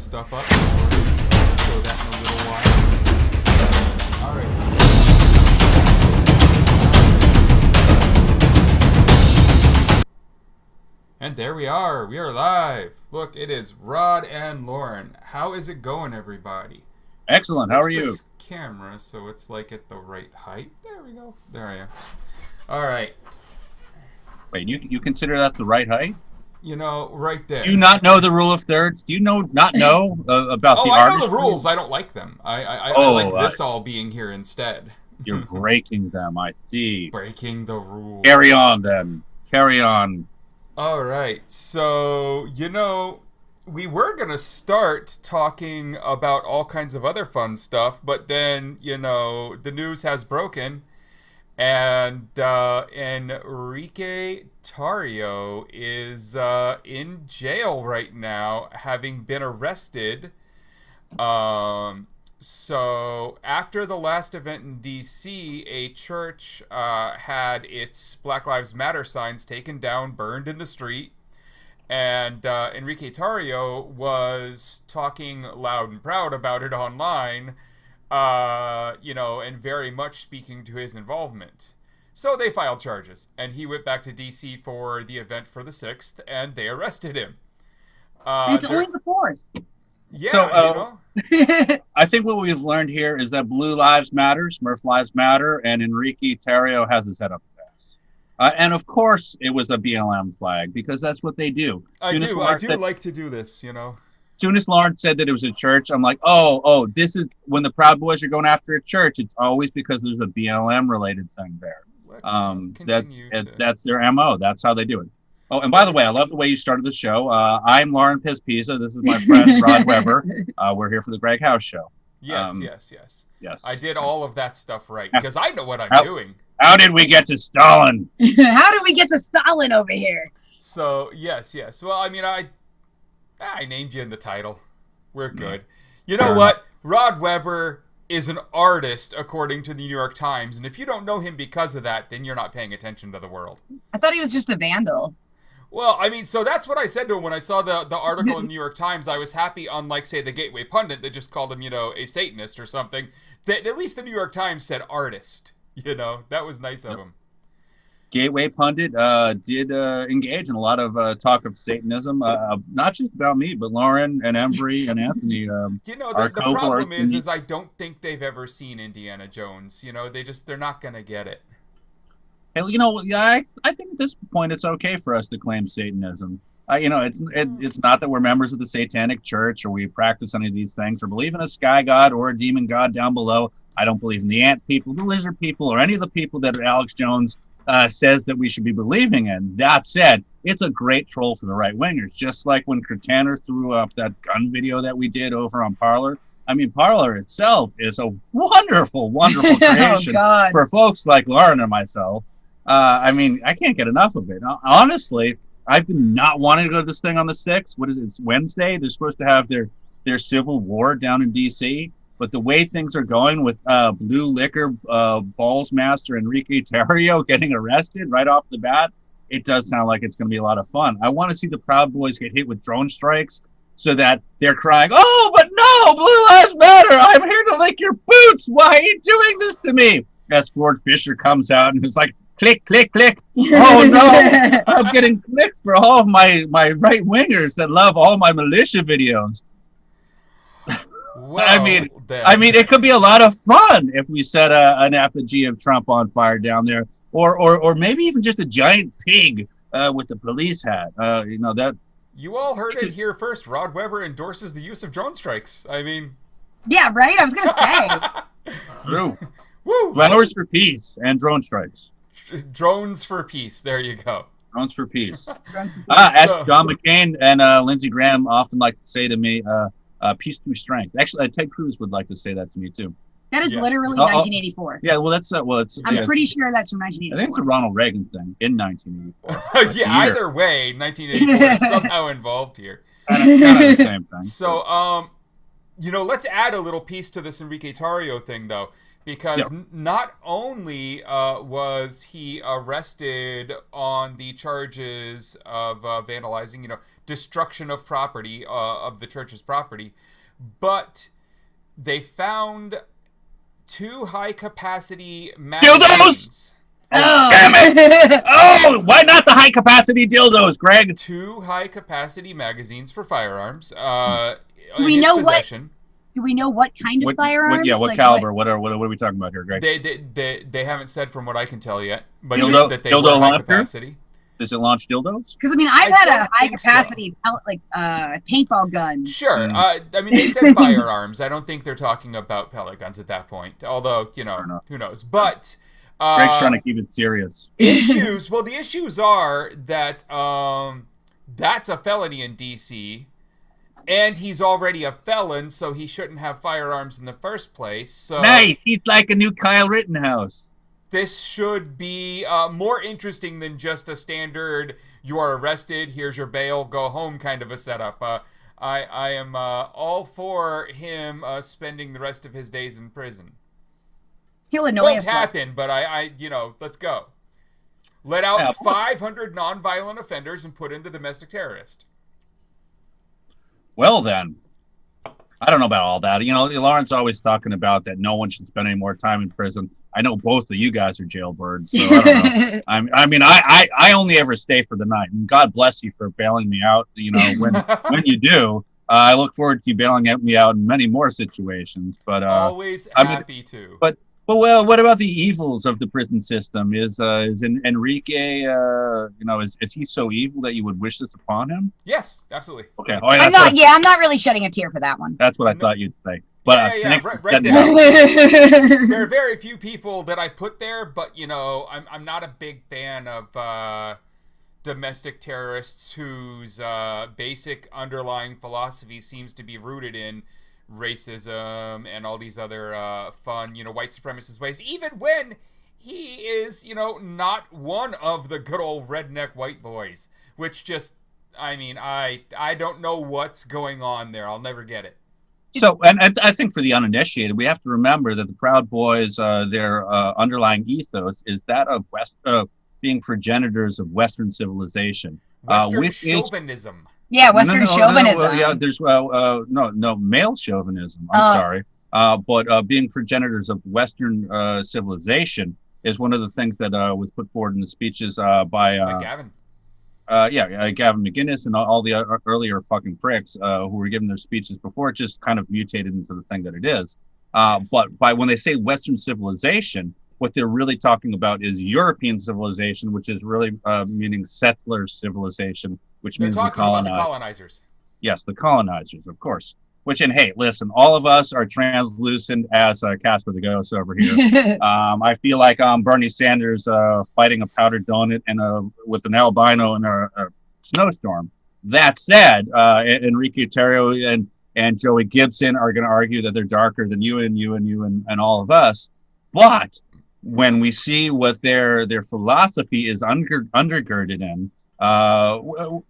stuff up. We'll show that in a little while. Alright. And there we are. We are live. Look, it is Rod and Lauren. How is it going, everybody? Excellent. How are you? This camera, so it's like at the right height. There we go. There I am. All right. Wait, you consider that the right height? You know, right there. Do you not know the rule of thirds? Do you not know about the I artistry? know the rules. I don't like them. I like this all being here instead. You're breaking them. I see. Breaking the rules. Carry on, then. Carry on. All right. So, we were going to start talking about all kinds of other fun stuff, but then, the news has broken, and Enrique Tarrio is in jail right now, having been arrested. So after the last event in D.C., a church had its Black Lives Matter signs taken down, burned in the street. And Enrique Tarrio was talking loud and proud about it online, and very much speaking to his involvement. So they filed charges, and he went back to D.C. for the event for the 6th, and they arrested him. It's only the 4th. Yeah, So, I think what we've learned here is that Blue Lives Matter, Smurf Lives Matter, and Enrique Tarrio has his head up his ass. And of course, it was a BLM flag because that's what they do. I do like to do this, As soon as Lawrence said that it was a church, I'm like, oh, this is when the Proud Boys are going after a church. It's always because there's a BLM related thing there. That's their MO. That's how they do it. Oh, and by the way, I love the way you started the show. I'm Lauren Pespisa. This is my friend Rod Weber. We're here for the Gregg Housh show. Yes. Yes. I did all of that stuff right because I know what I'm doing. How did we get to Stalin? How did we get to Stalin over here? So, yes. Well, I mean, I named you in the title. We're good. You know what? Rod Weber is an artist, according to the New York Times. And if you don't know him because of that, then you're not paying attention to the world. I thought he was just a vandal. Well, I mean, so that's what I said to him when I saw the article in the New York Times. I was happy, unlike, say, the Gateway Pundit that just called him, a Satanist or something, that at least the New York Times said artist. That was nice of him. Gateway Pundit did engage in a lot of talk of Satanism, not just about me, but Lauren and Embry and Anthony. The problem is I don't think they've ever seen Indiana Jones. They're not going to get it. And, I think at this point it's okay for us to claim Satanism. It's not that we're members of the Satanic Church or we practice any of these things or believe in a sky god or a demon god down below. I don't believe in the ant people, the lizard people, or any of the people that Alex Jones says that we should be believing in. That said, it's a great troll for the right-wingers, just like when Kurtaner threw up that gun video that we did over on Parler. I mean, Parler itself is a wonderful, wonderful creation for folks like Lauren and myself. I can't get enough of it. Honestly, I've been not wanting to go to this thing on the 6th. What is it? It's Wednesday. They're supposed to have their civil war down in D.C., but the way things are going with Blue Liquor Balls Master Enrique Tarrio getting arrested right off the bat, it does sound like it's going to be a lot of fun. I want to see the Proud Boys get hit with drone strikes so that they're crying, "Oh, but no, Blue Lives Matter! I'm here to lick your boots! Why are you doing this to me?" As Ford Fisher comes out and is like, click, click, click. Oh, no, I'm getting clicks for all of my right-wingers that love all my militia videos. Well, I mean, it could be a lot of fun if we set an effigy of Trump on fire down there, or maybe even just a giant pig with the police hat. That. You all heard it here first. Rod Weber endorses the use of drone strikes. I mean, yeah, right. I was gonna say. True. Woo! Flowers for peace and drone strikes. Drones for peace. There you go. Drones for peace. As John McCain and Lindsey Graham often like to say to me, peace through strength. Actually, Ted Cruz would like to say that to me too. That is literally 1984. Yeah, well, that's I'm pretty sure that's from 1984. I think it's a Ronald Reagan thing in 1984. Yeah, either way, 1984 is somehow involved here. Kind of the same thing. So, let's add a little piece to this Enrique Tarrio thing, though. Because not only was he arrested on the charges of vandalizing, destruction of property, of the church's property, but they found 2 high-capacity magazines. Oh, damn it! Oh, why not the high-capacity dildos, Greg? 2 high-capacity magazines for firearms. We know possession. Do we know what kind of firearms? What caliber? What are we talking about here, Greg? They haven't said from what I can tell yet, but dildo, just that they were high capacity. Does it launch dildos? Because I've had a high capacity paintball gun. Sure. They said firearms. I don't think they're talking about pellet guns at that point. Although, who knows? But Greg's trying to keep it serious. Issues. Well, the issues are that that's a felony in DC. And he's already a felon, so he shouldn't have firearms in the first place. So nice! He's like a new Kyle Rittenhouse. This should be more interesting than just a standard, you are arrested, here's your bail, go home kind of a setup. I am all for him spending the rest of his days in prison. He'll annoy Won't us. happen, but I let's go. Let out 500 nonviolent offenders and put in the domestic terrorist. Well, then, I don't know about all that. Lauren's always talking about that no one should spend any more time in prison. I know both of you guys are jailbirds, so I don't know. I only ever stay for the night. And God bless you for bailing me out. When you do, I look forward to you bailing me out in many more situations. But always happy to. But what about the evils of the prison system? Is Enrique, is he so evil that you would wish this upon him? Yes, absolutely. Okay. I'm not really shedding a tear for that one. That's what I thought you'd say. But right there. There are very few people that I put there, but I'm not a big fan of domestic terrorists whose basic underlying philosophy seems to be rooted in racism and all these other fun, white supremacist ways, even when he is, not one of the good old redneck white boys, which just, I don't know what's going on there. I'll never get it. So, and I think for the uninitiated, we have to remember that the Proud Boys, their underlying ethos is that of being progenitors of Western civilization. Western chauvinism. Yeah, Western chauvinism. There's male chauvinism. I'm sorry, but being progenitors of Western civilization is one of the things that was put forward in the speeches by Gavin. Gavin McInnes and all the earlier fucking pricks who were giving their speeches before it just kind of mutated into the thing that it is. But when they say Western civilization, what they're really talking about is European civilization, which is really meaning settler civilization. Which means they're talking about the colonizers. Yes, the colonizers, of course. Hey, listen, all of us are translucent as Casper the Ghost over here. I feel like Bernie Sanders fighting a powdered donut and with an albino in a snowstorm. That said, Enrique Tarrio and Joey Gibson are going to argue that they're darker than you and all of us. But when we see what their philosophy is undergirded in,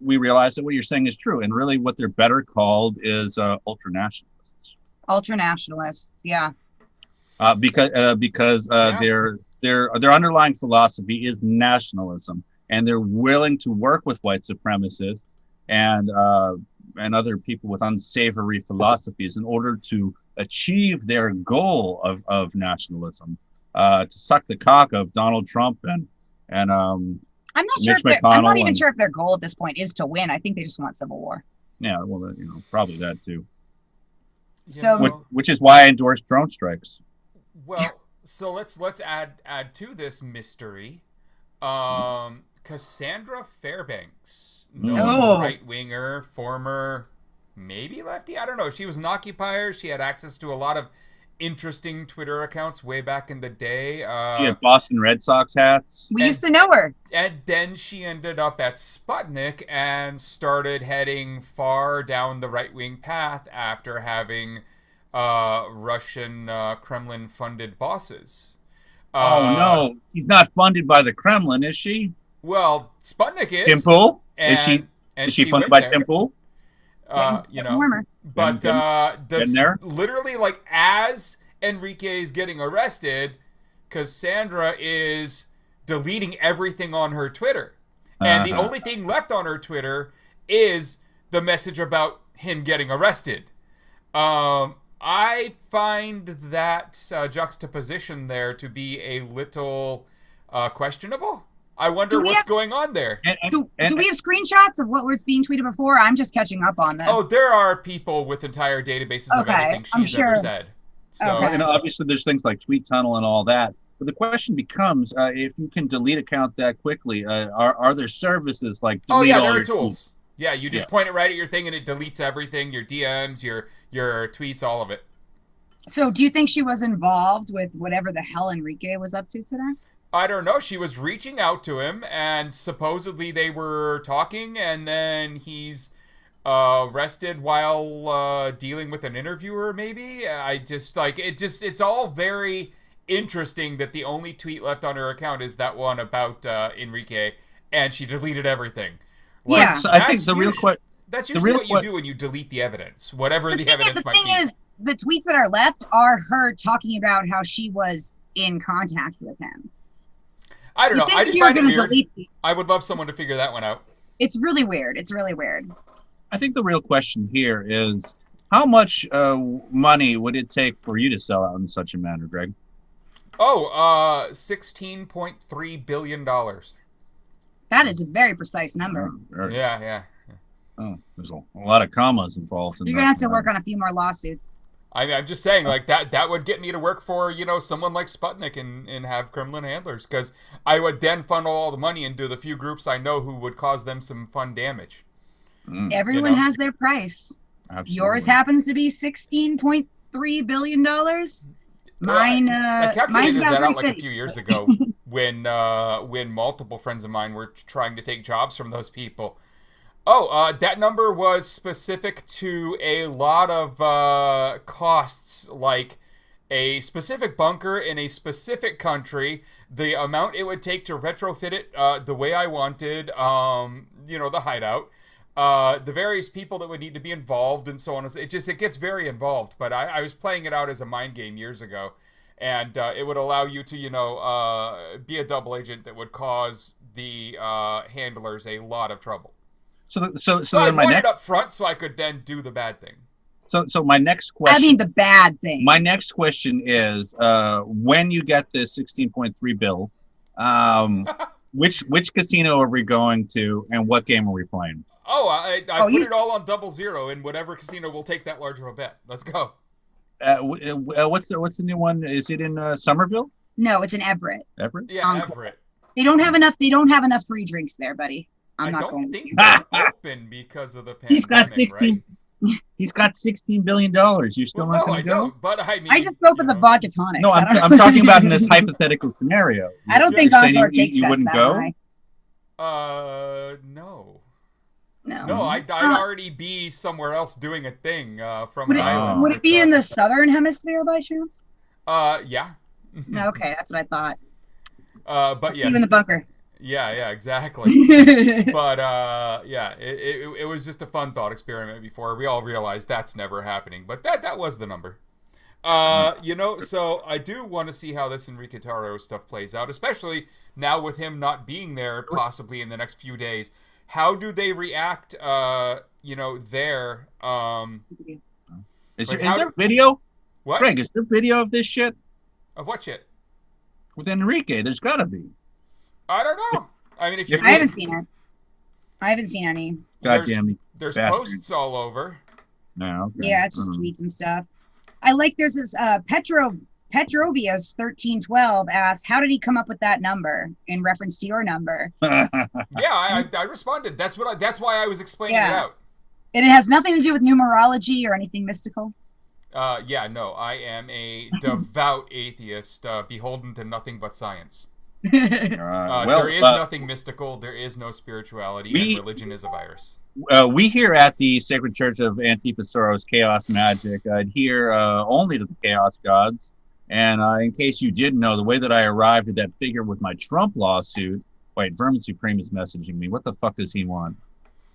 we realize that what you're saying is true, and really what they're better called is ultranationalists. Ultranationalists, yeah. Because their underlying philosophy is nationalism, and they're willing to work with white supremacists and other people with unsavory philosophies in order to achieve their goal of nationalism, to suck the cock of Donald Trump and I'm not sure. I'm not even sure if their goal at this point is to win. I think they just want civil war. Yeah, well, probably that too. So, which is why I endorse drone strikes. Well, so let's add to this mystery. Cassandra Fairbanks, right winger, former maybe lefty. I don't know. She was an occupier. She had access to a lot of interesting Twitter accounts way back in the day. She had Boston Red Sox hats. We used to know her. And then she ended up at Sputnik and started heading far down the right-wing path after having Russian Kremlin-funded bosses. No. She's not funded by the Kremlin, is she? Well, Sputnik is. Temple? Is she funded by Temple? Warmer. But literally, like, as Enrique is getting arrested, Cassandra is deleting everything on her Twitter. And the only thing left on her Twitter is the message about him getting arrested. I find that juxtaposition there to be a little questionable. I wonder what's going on there. Do we have screenshots of what was being tweeted before? I'm just catching up on this. Oh, there are people with entire databases of everything she's ever said. So, and obviously there's things like Tweet Tunnel and all that. But the question becomes, if you can delete account that quickly, are there services like delete all there are your tools. tweets? Yeah, you just point it right at your thing and it deletes everything, your DMs, your tweets, all of it. So do you think she was involved with whatever the hell Enrique was up to today? I don't know. She was reaching out to him, and supposedly they were talking, and then he's arrested while dealing with an interviewer, maybe? I just, it's all very interesting that the only tweet left on her account is that one about Enrique, and she deleted everything. Like, so I think the real question... That's usually what you do when you delete the evidence, whatever the evidence might be. The thing is, the tweets that are left are her talking about how she was in contact with him. I don't know. I just find it weird. I would love someone to figure that one out. It's really weird. I think the real question here is, how much money would it take for you to sell out in such a manner, Greg? $16.3 billion. That is a very precise number. Yeah. Oh, there's a lot of commas involved. You're going to have to work on a few more lawsuits. I'm just saying, like, that would get me to work for, someone like Sputnik and have Kremlin handlers, because I would then funnel all the money into the few groups I know who would cause them some fun damage. Everyone has their price. Absolutely. Yours happens to be $16.3 billion. Mine, I calculated that out like a few years ago when multiple friends of mine were trying to take jobs from those people. That number was specific to a lot of costs, like a specific bunker in a specific country, the amount it would take to retrofit it the way I wanted, the hideout, the various people that would need to be involved, and so on. It gets very involved, but I was playing it out as a mind game years ago, and it would allow you to, be a double agent that would cause the handlers a lot of trouble. So I wanted it up front so I could then do the bad thing. So my next question... I mean the bad thing. My next question is, when you get this 16.3 bill, which casino are we going to, and what game are we playing? I put it all on 00, and whatever casino will take that large of a bet. Let's go. What's the new one? Is it in Somerville? No, it's in Everett. Everett? Yeah, Everett. They don't have enough free drinks there, buddy. I don't think they're open because of the pandemic, right? He's got $16 billion. You're still not going to go? Don't, but I mean... I just opened the vodka tonic. No, I'm talking about in this hypothetical scenario. I don't think Encore takes you wouldn't go? No. No, I'd already be somewhere else doing a thing from an island. Would it be in the southern hemisphere by chance? Yeah. Okay, that's what I thought. But yes. In the bunker. Yeah, exactly. But it was just a fun thought experiment before we all realized that's never happening. But that was the number. So I do want to see how this Enrique Tarrio stuff plays out, especially now with him not being there possibly in the next few days. How do they react, there? Is there video? What? Greg, is there video of this shit? Of what shit? With Enrique, there's got to be. I don't know. I mean, I haven't seen it. I haven't seen any. Goddamn. There's posts all over. No. Okay. Yeah, it's just tweets and stuff. I like there's this Petrovius 1312 asked, how did he come up with that number in reference to your number? Yeah, I responded. That's why I was explaining it out. And it has nothing to do with numerology or anything mystical. No, I am a devout atheist, beholden to nothing but science. There is nothing mystical. There is no spirituality, and religion is a virus. We here at the Sacred Church of Antifa Soros Chaos Magic adhere only to the Chaos Gods. And in case you didn't know, the way that I arrived at that figure with my Trump lawsuit. Wait, Vermin Supreme is messaging me. What the fuck does he want?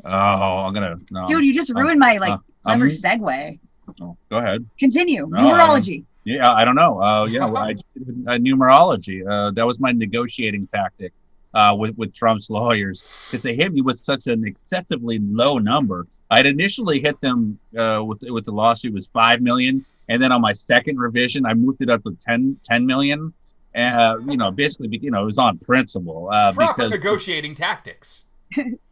Oh, I'm gonna. No. Dude, you just ruined my clever segue. Oh, go ahead. Continue. Numerology. I don't know. I did numerology. That was my negotiating tactic with Trump's lawyers, because they hit me with such an excessively low number. I'd initially hit them with the lawsuit was 5 million, and then on my second revision, I moved it up to 10 million. And basically, it was on principle. Proper negotiating tactics.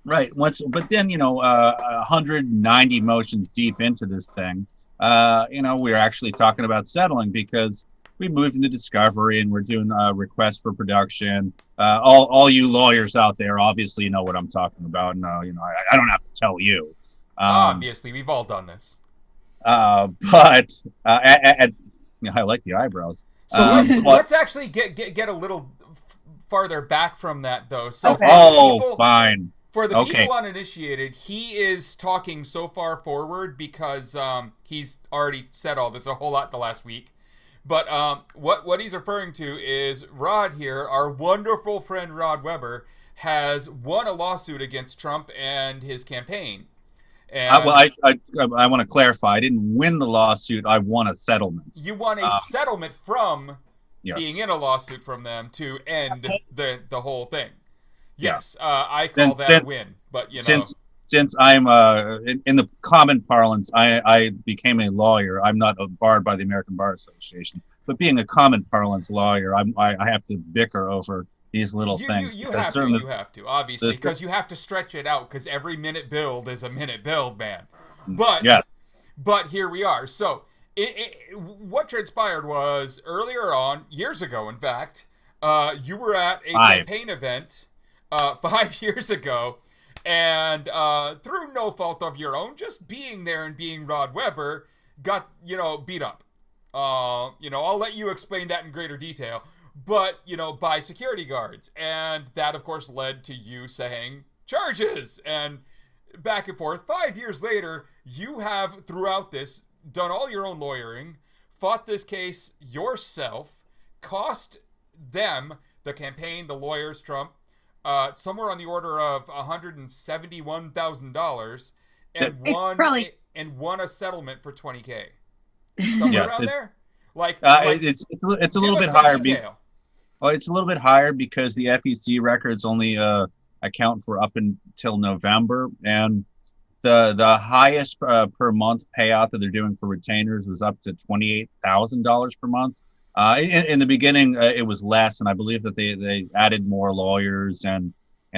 Right. But then 190 motions deep into this thing, we're actually talking about settling because we moved into discovery and we're doing requests for production. All you lawyers out there obviously know what I'm talking about. No, I don't have to tell you. Obviously, we've all done this. But I like the eyebrows. So let's actually get a little farther back from that, though. So okay. Fine. For the people uninitiated, he is talking so far forward because he's already said all this a whole lot the last week. But what he's referring to is Rod here, our wonderful friend Rod Weber, has won a lawsuit against Trump and his campaign. And I want to clarify. I didn't win the lawsuit. I won a settlement. You won a settlement from yes. being in a lawsuit from them to end the whole thing. Yes, yeah. I call that a win. But since I'm in the common parlance, I became a lawyer. I'm not barred by the American Bar Association, but being a common parlance lawyer, I have to bicker over these little things. You have to, obviously, because you have to stretch it out, because every minute build is a minute build, man. But here we are. So what transpired was earlier on, years ago, in fact, you were at a campaign event 5 years ago, and through no fault of your own, just being there and being Rod Weber, got beat up. I'll let you explain that in greater detail. But, by security guards. And that, of course, led to you saying charges and back and forth. 5 years later, you have, throughout this, done all your own lawyering, fought this case yourself, cost them, the campaign, the lawyers, Trump, somewhere on the order of $171,000 and won a settlement for $20,000. Somewhere around there? It's a little bit higher. It's a little bit higher because the FEC records only account for up until November, and the highest per month payout that they're doing for retainers was up to $28,000 per month. In the beginning, it was less, and I believe that they added more lawyers and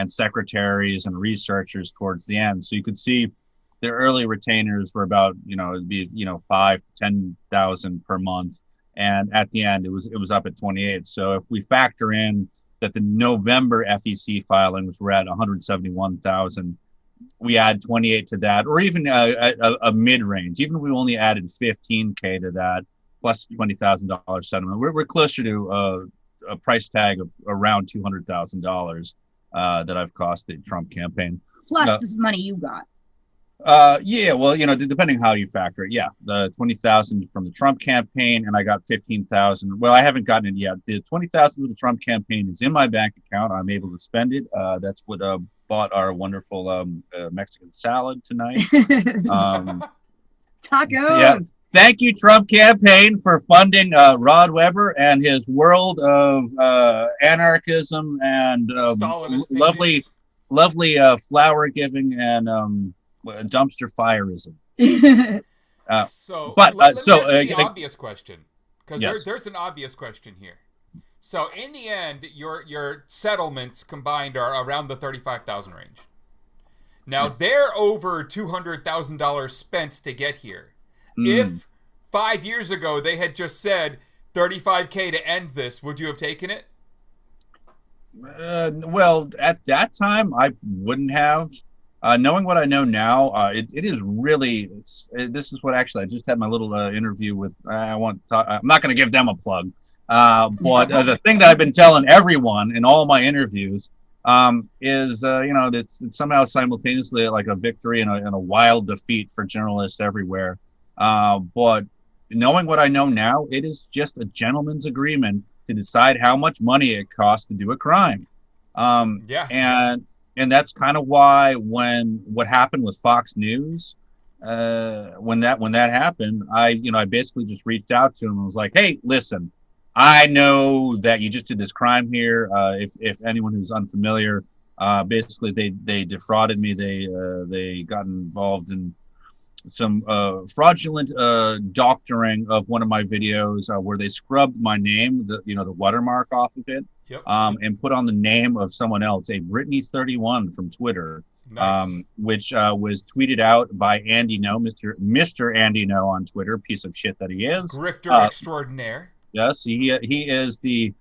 secretaries and researchers towards the end. So you could see the early retainers were about it'd be $5,000 to $10,000 per month. And at the end, it was up at 28. So if we factor in that the November FEC filings were at 171,000, we add 28 to that, or even a mid-range. Even if we only added 15K to that, plus $20,000 settlement, we're closer to a price tag of around $200,000 that I've cost the Trump campaign. Plus, this is money you got. Depending how you factor it, the 20,000 from the Trump campaign, and I got 15,000. Well, I haven't gotten it yet. The 20,000 from the Trump campaign is in my bank account. I'm able to spend it. That's what bought our wonderful Mexican salad tonight. Tacos. Yeah. Thank you, Trump campaign, for funding Rod Weber and his world of anarchism and lovely flower giving and dumpster fireism. Let me ask the obvious question, because there's an obvious question here. So in the end, your settlements combined are around the $35,000 range. Now they're over $200,000 spent to get here. If 5 years ago they had just said $35K to end this, would you have taken it? Well, at that time, I wouldn't have. Knowing what I know now, it is really. This is what actually I just had my little interview with. I'm not going to give them a plug, but the thing that I've been telling everyone in all my interviews is, it's somehow simultaneously like a victory and a wild defeat for journalists everywhere. But knowing what I know now, it is just a gentleman's agreement to decide how much money it costs to do a crime. And that's kind of why what happened with Fox News, when that happened, I basically just reached out to him and was like, hey, listen, I know that you just did this crime here. If anyone who's unfamiliar, basically they defrauded me. They got involved in some fraudulent doctoring of one of my videos where they scrubbed my name, the watermark off of it, Yep. And put on the name of someone else, a Brittany31 from Twitter, Nice. which was tweeted out by Andy No, Mr. Andy No on Twitter, piece of shit that he is. Grifter extraordinaire. Yes, he is the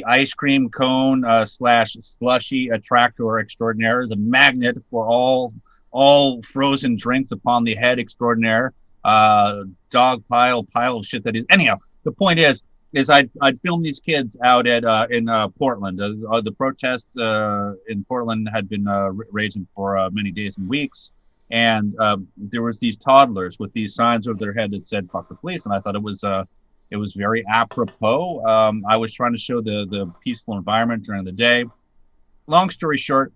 ice cream cone slash slushy attractor extraordinaire, the magnet for all frozen drinks upon the head extraordinaire, dog pile of shit that is. Anyhow, the point is I'd filmed these kids out at in Portland. The protests in Portland had been raging for many days and weeks, and there was these toddlers with these signs over their head that said "fuck the police," and I thought it was very apropos. I was trying to show the peaceful environment during the day. Long story short,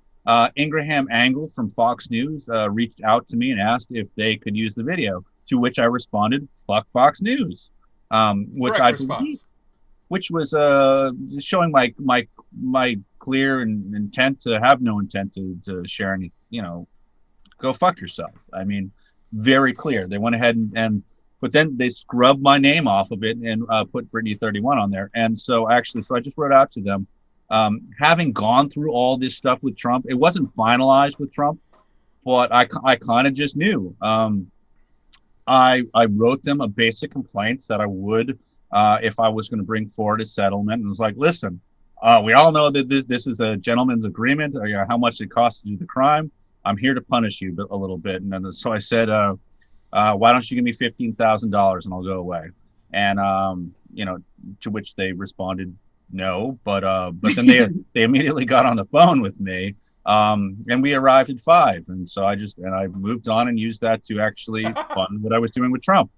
Ingraham Angle from Fox News reached out to me and asked if they could use the video, to which I responded, "Fuck Fox News," which was showing my clear intent to have no intent to share any, go fuck yourself. I mean, very clear. They went ahead but then they scrubbed my name off of it and put Brittany31 on there. And so I just wrote out to them, having gone through all this stuff with Trump. It wasn't finalized with Trump, but I kind of just knew. I wrote them a basic complaint that I would, if I was going to bring forward a settlement. And it was like, listen, we all know that this is a gentleman's agreement, how much it costs to do the crime. I'm here to punish you a little bit. And then, so I said, why don't you give me $15,000 and I'll go away? And, to which they responded, no, but then they immediately got on the phone with me. And we arrived at 5. And so I moved on and used that to actually fund what I was doing with Trump.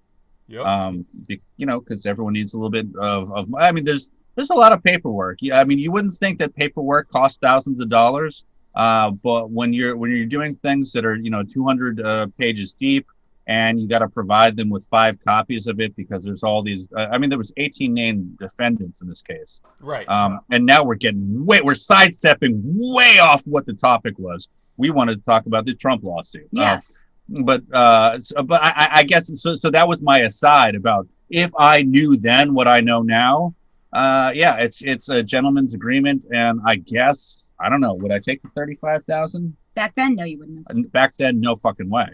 Yep. Because everyone needs a little bit of, I mean, there's a lot of paperwork. Yeah. I mean, you wouldn't think that paperwork costs thousands of dollars. But when you're doing things that are, 200 pages deep, and you got to provide them with 5 copies of it because there's all these, there was 18 named defendants in this case. Right. And now we're sidestepping way off what the topic was. We wanted to talk about the Trump lawsuit. Yes. But I guess, so that was my aside about if I knew then what I know now. It's a gentleman's agreement. And I guess, I don't know, would I take the 35,000? Back then, no, you wouldn't. Back then, no fucking way.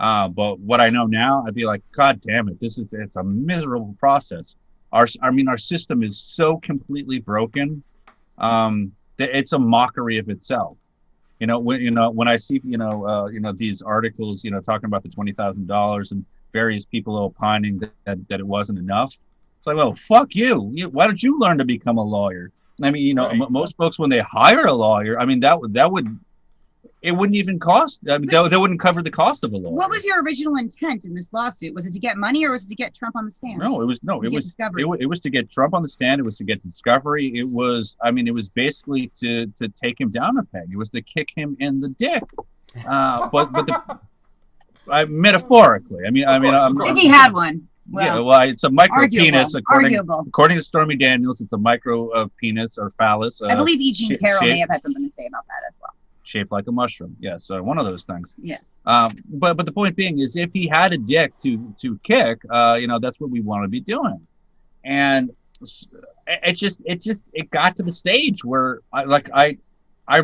But what I know now, I'd be like, God damn it, it's a miserable process. Our system is so completely broken that it's a mockery of itself. When I see these articles, talking about the $20,000 and various people opining that it wasn't enough. It's like, well, fuck you. Why don't you learn to become a lawyer? I mean, right. Most folks, when they hire a lawyer, I mean, that would. It wouldn't even cost. I mean, that wouldn't cover the cost of a lawyer. What was your original intent in this lawsuit? Was it to get money, or was it to get Trump on the stand? It was to get Trump on the stand. It was to get discovery. It was basically to take him down a peg. It was to kick him in the dick. Metaphorically. If he had one. Well, it's a micro penis according to Stormy Daniels. It's a micro penis or phallus. I believe E. Jean Carroll may have had something to say about that as well. Shaped like a mushroom. Yes, one of those things. Yes. But the point being is, if he had a dick to kick, that's what we want to be doing. And it got to the stage where I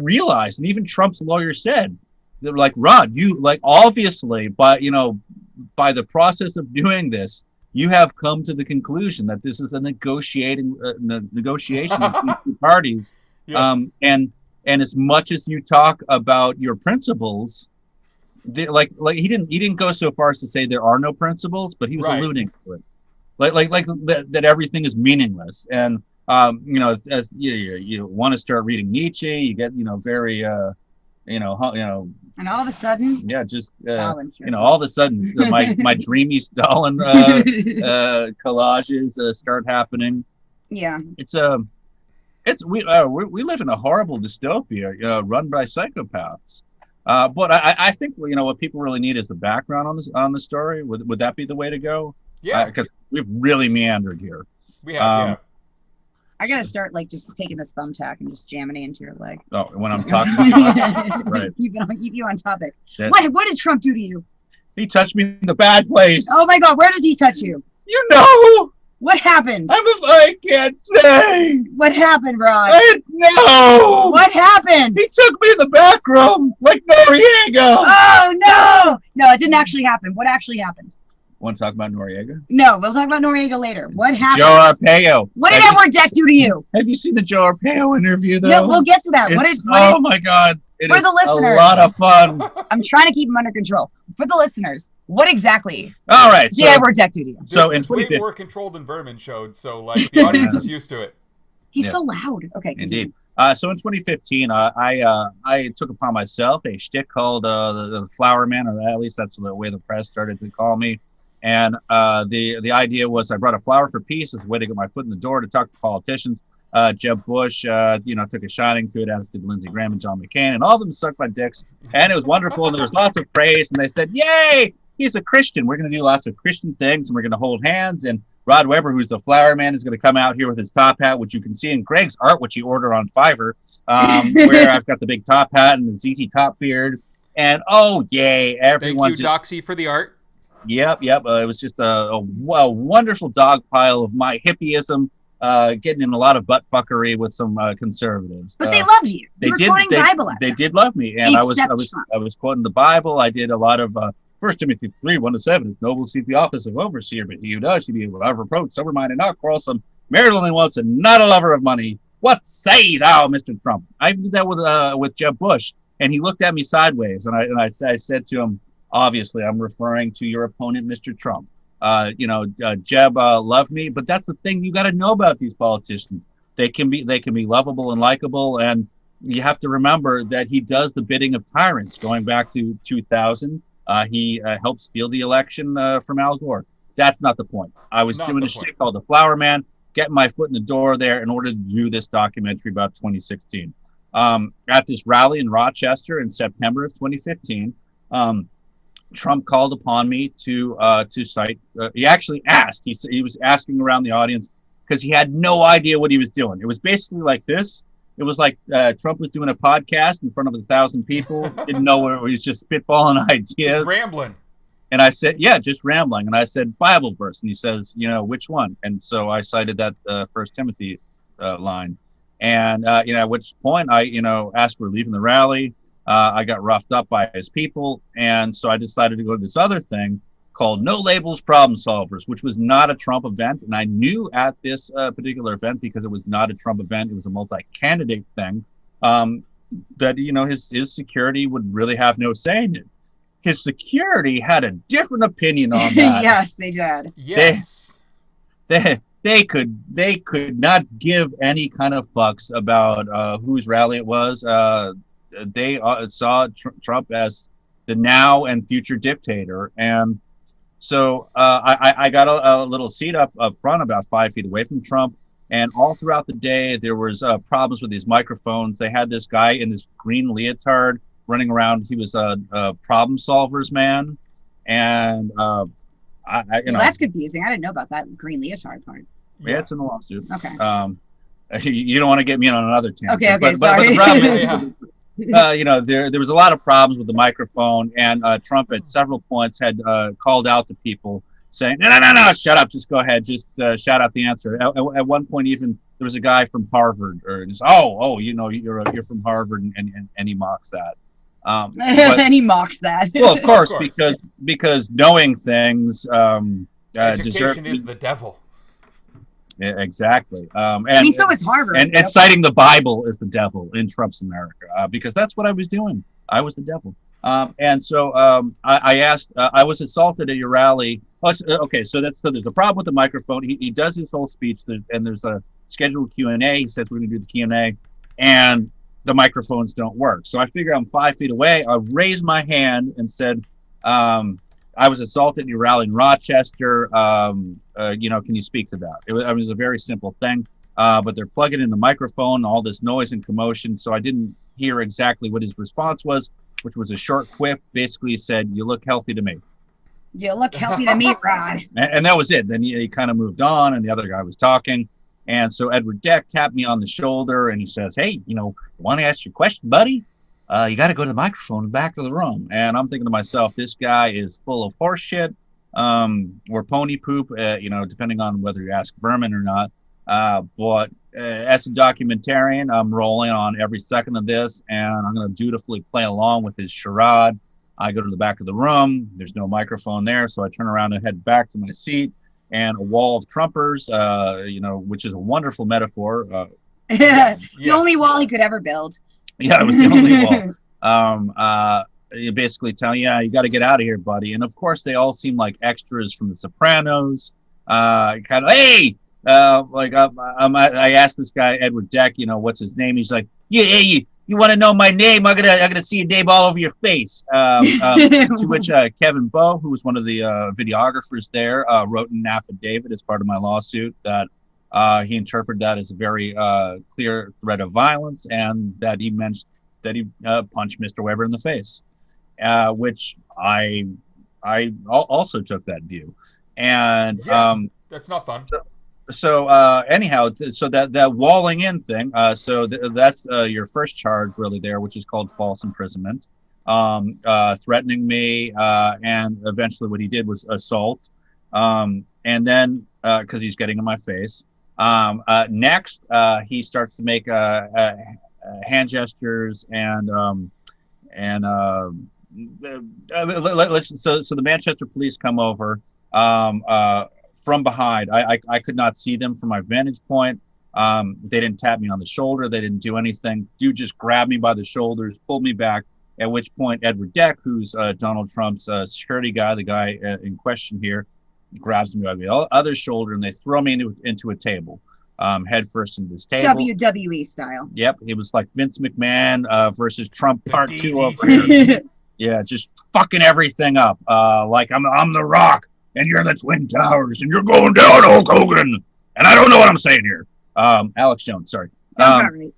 realized, and even Trump's lawyer said, they're like, Rod, you obviously by the process of doing this, you have come to the conclusion that this is a negotiation between two parties. Yes. And as much as you talk about your principles, he didn't go so far as to say there are no principles, but he was alluding to it, that everything is meaningless. And as you want to start reading Nietzsche, you get very and all of a sudden, all of a sudden, my dreamy Stalin collages start happening. Yeah, we live in a horrible dystopia run by psychopaths. But I think what people really need is the background on the story. Would that be the way to go? Yeah, because we've really meandered here. We have. I gotta start like just taking this thumbtack and just jamming it into your leg. Oh, when I'm talking too much? Right. Keep you on topic. That, What did Trump do to you? he touched me in the bad place. Oh my God, where did he touch you? You know. What happened? I can't say. What happened, Rod? No. What happened? He took me in the back room like Noriega. Oh no! No, it didn't actually happen. What actually happened? Want to talk about Noriega? No, we'll talk about Noriega later. What happened? Joe Arpaio. What did Edward Deck do to you? Have you seen the Joe Arpaio interview, though? No, we'll get to that. Oh my God. It for is the listeners, a lot of fun. I'm trying to keep him under control. For the listeners, what exactly All right, did Edward Deck do to you? So it's way more controlled than Vermin showed, so like the audience is used to it. He's so loud. Okay. Indeed. So in 2015, I took upon myself a shtick called the Flower Man, or at least that's the way the press started to call me. And the idea was I brought a flower for peace as a way to get my foot in the door to talk to politicians. Jeb Bush, took a shining to it, as did Lindsey Graham and John McCain, and all of them sucked my dicks. And it was wonderful, and there was lots of praise, and they said, yay, he's a Christian. We're going to do lots of Christian things, and we're going to hold hands, and Rod Weber, who's the flower man, is going to come out here with his top hat, which you can see in Greg's art, which he ordered on Fiverr, where I've got the big top hat and the ZZ Top beard. And, oh, yay, everyone. Thank you, Doxy, for the art. Yep. It was just a wonderful dog pile of my hippieism, getting in a lot of butt fuckery with some conservatives. But they loved you. They did. They did love me, and I was quoting the Bible. I did a lot of 1 Timothy 3:1-7. It's noble to seek the office of overseer, but he who does should be without reproach, sober-minded, not quarrelsome, married only once, and not a lover of money. What say thou, Mr. Trump? I did that with Jeb Bush, and he looked at me sideways, and I said to him, obviously, I'm referring to your opponent, Mr. Trump. Jeb loved me, but that's the thing you got to know about these politicians. They can be lovable and likable, and you have to remember that he does the bidding of tyrants. Going back to 2000, he helped steal the election from Al Gore. That's not the point. I was doing a shit called The Flower Man, getting my foot in the door there in order to do this documentary about 2016. At this rally in Rochester in September of 2015, Trump called upon me to cite. He actually asked. He was asking around the audience because he had no idea what he was doing. It was basically like this. It was like Trump was doing a podcast in front of 1,000 people. Didn't know where he was just spitballing ideas, just rambling. And I said, "Yeah, just rambling." And I said, "Bible verse," and he says, "Which one?" And so I cited that 1 Timothy line. And at which point I asked for leaving the rally. I got roughed up by his people, and so I decided to go to this other thing called No Labels Problem Solvers, which was not a Trump event. And I knew at this particular event, because it was not a Trump event, it was a multi-candidate thing, that his security would really have no say in it. His security had a different opinion on that. Yes, they did. Yes. They could not give any kind of fucks about whose rally it was. They saw Trump as the now and future dictator, and so I got a little seat up front, about 5 feet away from Trump. And all throughout the day, there was problems with these microphones. They had this guy in this green leotard running around. He was a problem solver's man, and that's confusing. I didn't know about that green leotard part. Yeah, it's in the lawsuit. Okay. You don't want to get me on another tangent. Okay, but sorry. the problem is, there was a lot of problems with the microphone, and Trump at several points had called out to people saying, no, shut up, just go ahead, just shout out the answer. At one point, even there was a guy from Harvard, or just, you're from Harvard, and he mocks that. And he mocks that. Well, of course. because knowing things education is the devil. Yeah, exactly. So is Harvard. And citing the Bible as the devil in Trump's America, because that's what I was doing. I was the devil. And so I asked, I was assaulted at your rally. Okay, so there's a problem with the microphone. He does his whole speech, and there's a scheduled Q&A. He says we're going to do the Q&A, and the microphones don't work. So I figure I'm 5 feet away. I raised my hand and said, I was assaulted at your rally in Rochester. Can you speak to that? It was a very simple thing, but they're plugging in the microphone, all this noise and commotion. So I didn't hear exactly what his response was, which was a short quip. Basically, he said, "You look healthy to me." You look healthy to me, Rod. And that was it. Then he kind of moved on, and the other guy was talking. And so Edward Deck tapped me on the shoulder and he says, "Hey, want to ask you a question, buddy? You got to go to the microphone in the back of the room." And I'm thinking to myself, this guy is full of horse shit, or pony poop, depending on whether you ask Vermin or not. But as a documentarian, I'm rolling on every second of this, and I'm going to dutifully play along with his charade. I go to the back of the room. There's no microphone there, so I turn around and head back to my seat, and a wall of Trumpers, which is a wonderful metaphor. Yes. The only wall he could ever build. Yeah, it was the only wall. You basically tell you got to get out of here, buddy. And of course, they all seem like extras from The Sopranos. Kind of, hey, I asked this guy Edward Deck, what's his name? He's like, yeah, you want to know my name? I'm gonna see your name all over your face. To which Kevin Bowe, who was one of the videographers there, wrote an affidavit as part of my lawsuit that he interpreted that as a very clear threat of violence, and that he meant that he punched Mr. Weber in the face, which I also took that view, and that's not fun. So anyhow, so that walling in thing, that's your first charge really there, which is called false imprisonment, threatening me, and eventually what he did was assault, and then because he's getting in my face. Next, he starts to make hand gestures and so the Manchester police come over from behind. I could not see them from my vantage point. They didn't tap me on the shoulder. They didn't do anything. Dude just grabbed me by the shoulders, pulled me back, at which point Edward Deck, who's Donald Trump's security guy, the guy in question here, grabs me by the other shoulder, and they throw me into a table, head first into this table. WWE style. Yep, it was like Vince McMahon versus Trump Part 2 over here. Yeah, just fucking everything up. Like I'm the Rock, and you're the Twin Towers, and you're going down, Hulk Hogan, and I don't know what I'm saying here. Alex Jones, sorry. Right.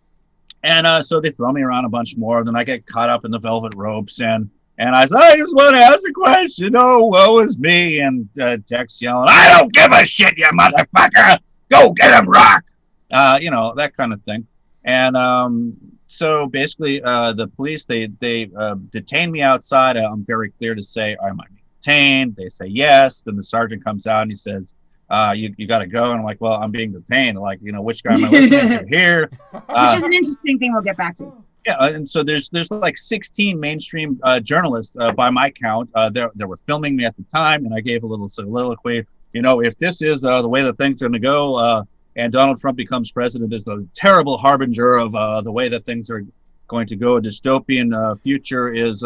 And so they throw me around a bunch more. Then I get caught up in the velvet ropes, and I said, "I just want to ask a question. Oh, woe is me." And Deck's yelling, "I don't give a shit, you motherfucker. Go get him, Rock." That kind of thing. And so basically, the police, they detain me outside. I'm very clear to say, "Am I detained?" They say yes. Then the sergeant comes out and he says, you got to go. And I'm like, "Well, I'm being detained. Like, which guy am I listening to here?" Which is an interesting thing we'll get back to. Yeah, and so there's like 16 mainstream journalists, by my count, that were filming me at the time, and I gave a little soliloquy. If this is the way that things are going to go, and Donald Trump becomes president, is a terrible harbinger of the way that things are going to go. A dystopian future is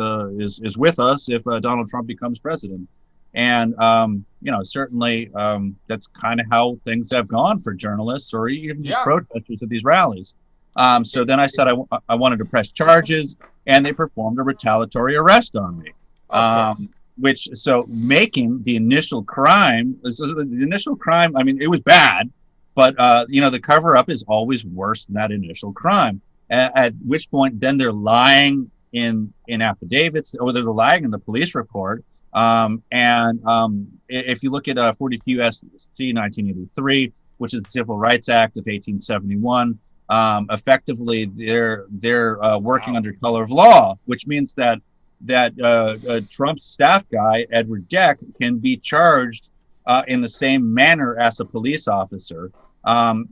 with us if Donald Trump becomes president. And certainly that's kind of how things have gone for journalists or even just protesters at these rallies. So then I said I wanted to press charges, and they performed a retaliatory arrest on me. Making the initial crime, I mean, it was bad, but the cover up is always worse than that initial crime. At which point, then they're lying in affidavits, or they're lying in the police report. If you look at 42 U.S.C. 1983, which is the Civil Rights Act of 1871. Effectively, they're working under color of law, which means that Trump's staff guy, Edward Deck, can be charged in the same manner as a police officer,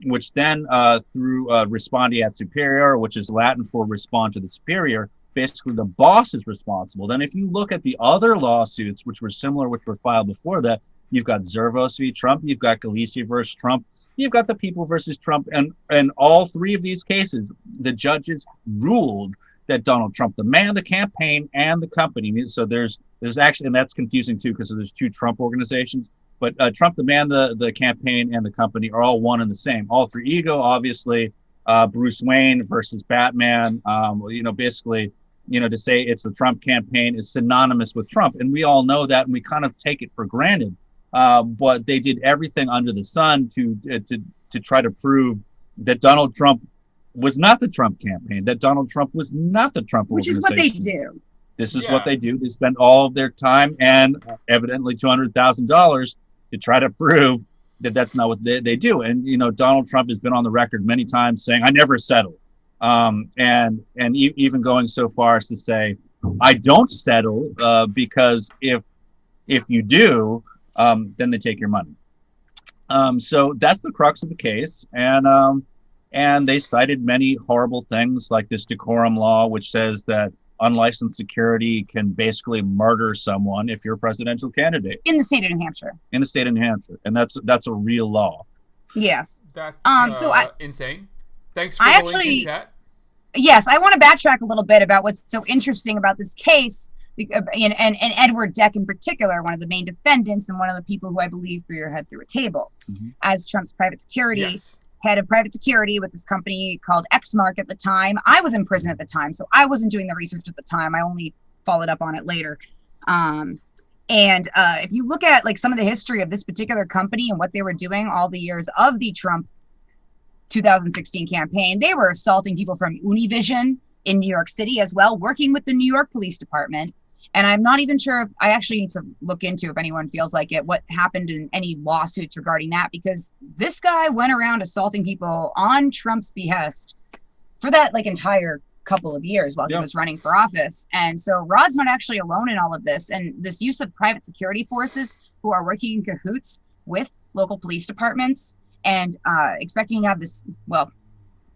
which then through respondeat superior, which is Latin for respond to the superior, basically the boss is responsible. Then if you look at the other lawsuits, which were similar, which were filed before that, you've got Zervos v. Trump, you've got Galicia versus Trump, you've got the people versus Trump, and all three of these cases, the judges ruled that Donald Trump, the man, the campaign, and the company. So there's actually, and that's confusing too, because there's two Trump organizations. But Trump, the man, the campaign, and the company are all one and the same. Alter ego, obviously. Bruce Wayne versus Batman. Basically, to say it's the Trump campaign is synonymous with Trump, and we all know that, and we kind of take it for granted. But they did everything under the sun to try to prove that Donald Trump was not the Trump campaign, that Donald Trump was not the Trump organization. Which is what they do. This is what they do. They spend all of their time and evidently $200,000 to try to prove that's not what they do. And Donald Trump has been on the record many times saying, "I never settle," and even going so far as to say, "I don't settle because if you do, then they take your money." So that's the crux of the case, and they cited many horrible things like this decorum law, which says that unlicensed security can basically murder someone if you're a presidential candidate in the state of New Hampshire. In the state of New Hampshire, and that's a real law. Yes, that's insane. Thanks for the link in chat. Yes, I want to backtrack a little bit about what's so interesting about this case, and Edward Deck in particular, one of the main defendants and one of the people who I believe threw your head through a table as Trump's private security. Yes. Head of private security with this company called Xmark at the time. I was in prison at the time, so I wasn't doing the research at the time. I only followed up on it later. If you look at like some of the history of this particular company and what they were doing all the years of the Trump 2016 campaign, they were assaulting people from Univision in New York City as well, working with the New York Police Department. And I'm not even sure if I actually need to look into, if anyone feels like it, what happened in any lawsuits regarding that, because this guy went around assaulting people on Trump's behest for that like entire couple of years while he was running for office. And so Rod's not actually alone in all of this. And this use of private security forces who are working in cahoots with local police departments and expecting to have this,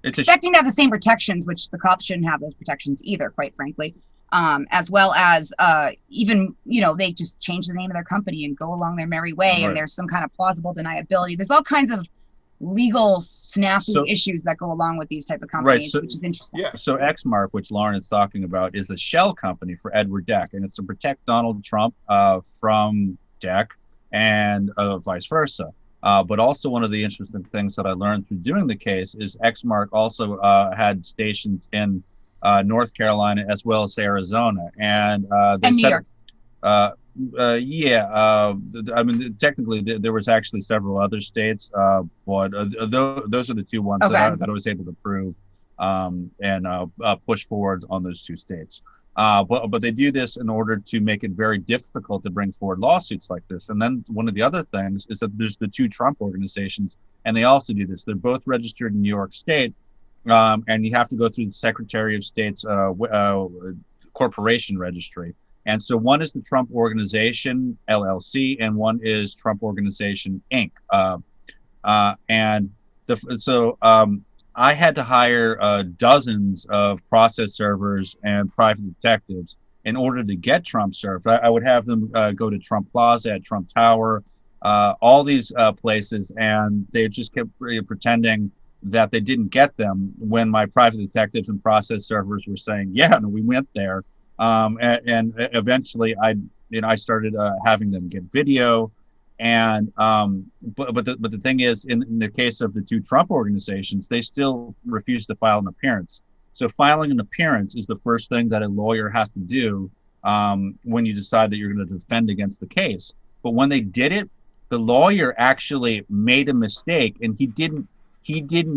expecting to have the same protections, which the cops shouldn't have those protections either, quite frankly. As well as even, they just change the name of their company and go along their merry way. Right. And there's some kind of plausible deniability. There's all kinds of legal snafu issues that go along with these type of companies, which is interesting. Yeah. So Xmark, which Lauren is talking about, is a shell company for Edward Deck, and it's to protect Donald Trump from Deck and vice versa. But also one of the interesting things that I learned through doing the case is Xmark also had stations in North Carolina as well as Arizona, and they New York. I mean, technically there was actually several other states, but those are the two ones that I was able to prove and push forward on those two states. But they do this in order to make it very difficult to bring forward lawsuits like this. And then one of the other things is that there's the two Trump organizations, and they also do this. They're both registered in New York State. And you have to go through the Secretary of State's corporation registry. And so one is the Trump Organization, LLC, and one is Trump Organization, Inc. I had to hire dozens of process servers and private detectives in order to get Trump served. I would have them go to Trump Plaza at Trump Tower, all these places, and they just kept pretending that they didn't get them when my private detectives and process servers were saying, yeah, no, we went there. And eventually I started having them get video. And but the thing is, in the case of the two Trump organizations, they still refuse to file an appearance. So filing an appearance is the first thing that a lawyer has to do when you decide that you're going to defend against the case. But when they did it, the lawyer actually made a mistake, and he didn't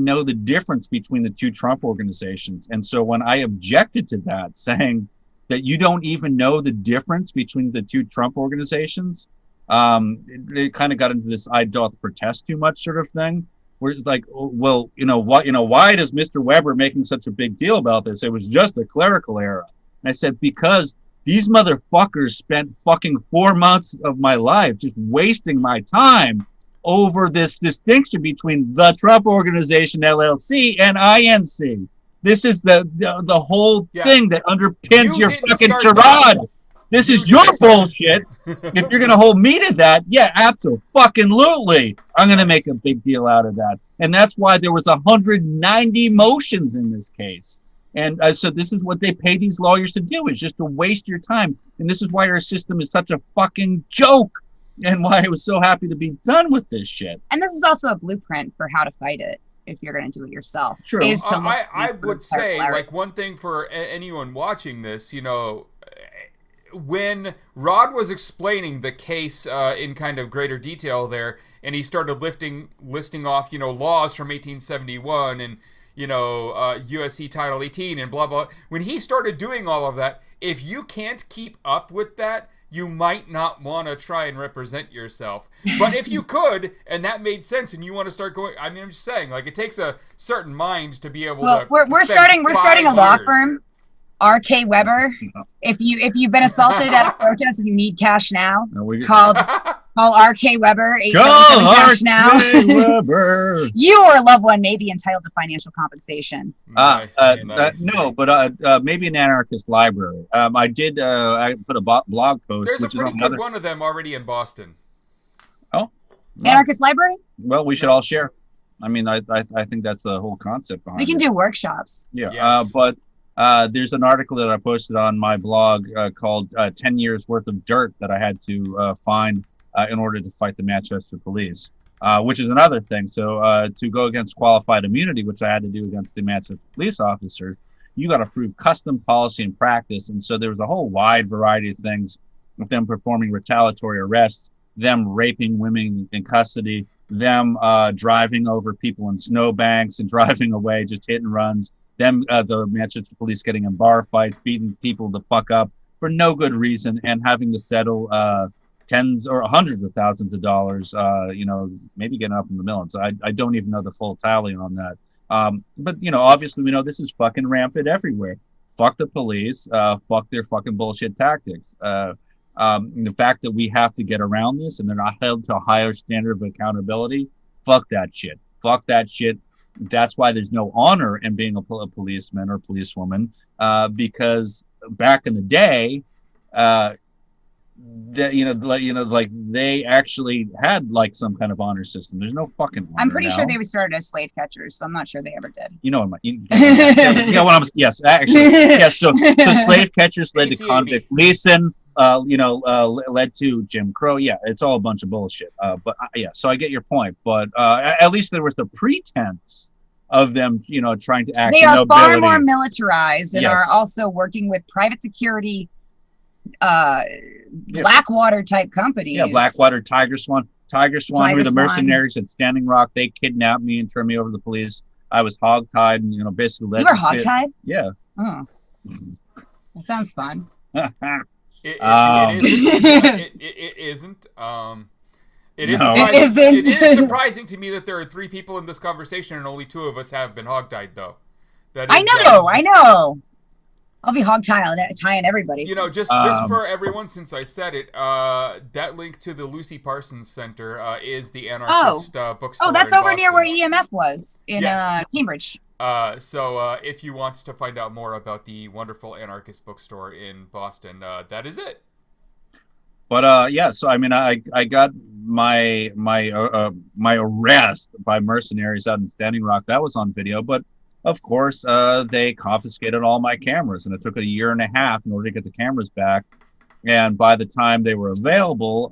know the difference between the two Trump organizations. And so when I objected to that, saying that you don't even know the difference between the two Trump organizations, it kind of got into this "I doth protest too much" sort of thing, where it's like, well, why does Mr. Weber making such a big deal about this? It was just a clerical error. And I said, because these motherfuckers spent fucking 4 months of my life just wasting my time over this distinction between the Trump Organization, LLC, and INC. This is the whole thing that underpins your fucking charade. This is your bullshit. If you're going to hold me to that, yeah, absolutely. I'm going to make a big deal out of that. And that's why there was 190 motions in this case. And so this is what they pay these lawyers to do, is just to waste your time. And this is why our system is such a fucking joke, and why I was so happy to be done with this shit. And this is also a blueprint for how to fight it if you're going to do it yourself. True. I would say, like, one thing for anyone watching this, when Rod was explaining the case in kind of greater detail there, and he started listing off, laws from 1871 and, USC Title 18 and blah, blah. When he started doing all of that, if you can't keep up with that, you might not want to try and represent yourself. But if you could, and that made sense, and you want to start going, I mean, I'm just saying, like, it takes a certain mind to be able to. We're starting a law firm, R.K. Weber. If you've been assaulted at a protest and you need cash now, call R.K. Weber. Call cash now. Weber. You or a loved one may be entitled to financial compensation. Nice. No, but maybe an anarchist library. I put a blog post. There's a pretty good one of them already in Boston. Oh, no. Anarchist library? Well, we should all share. I mean, I think that's the whole concept behind it. We can do workshops. Yeah, yes. But there's an article that I posted on my blog called 10 years worth of dirt that I had to find in order to fight the Manchester police, which is another thing. So to go against qualified immunity, which I had to do against the Manchester police officers, you got to prove custom policy and practice. And so there was a whole wide variety of things with them performing retaliatory arrests, them raping women in custody, them driving over people in snowbanks and driving away, just hit and runs, them, the Manchester police getting in bar fights, beating people the fuck up for no good reason, and having to settle tens or hundreds of thousands of dollars, maybe getting up in the millions. I don't even know the full tally on that. But, obviously we know this is fucking rampant everywhere. Fuck the police, fuck their fucking bullshit tactics. The fact that we have to get around this and they're not held to a higher standard of accountability, fuck that shit. Fuck that shit. That's why there's no honor in being a policeman or policewoman, because back in the day, they actually had like some kind of honor system. There's no fucking honor. I'm pretty sure they started as slave catchers, so I'm not sure they ever did. Yes, actually, yes. So slave catchers led to convict leasing. Led to Jim Crow. Yeah, it's all a bunch of bullshit. So I get your point. But at least there was the pretense of them, trying to act. They are far more militarized and are also working with private security, Blackwater type companies. Yeah, Blackwater, Tiger Swan, were the mercenaries at Standing Rock. They kidnapped me and turned me over to the police. I was hogtied and basically led. You were hogtied? Yeah. Oh, that sounds fun. It isn't. It is surprising to me that there are 3 people in this conversation and only 2 of us have been hogtied, though. I know. I'll be hog-tying everybody. Just for everyone, since I said it, that link to the Lucy Parsons Center is the anarchist bookstore. Oh, that's in over Boston. near where EMF was in Cambridge. So if you want to find out more about the wonderful anarchist bookstore in Boston, that is it. But so I mean, I got my arrest by mercenaries out in Standing Rock. That was on video, but of course they confiscated all my cameras, and it took a year and a half in order to get the cameras back. And by the time they were available,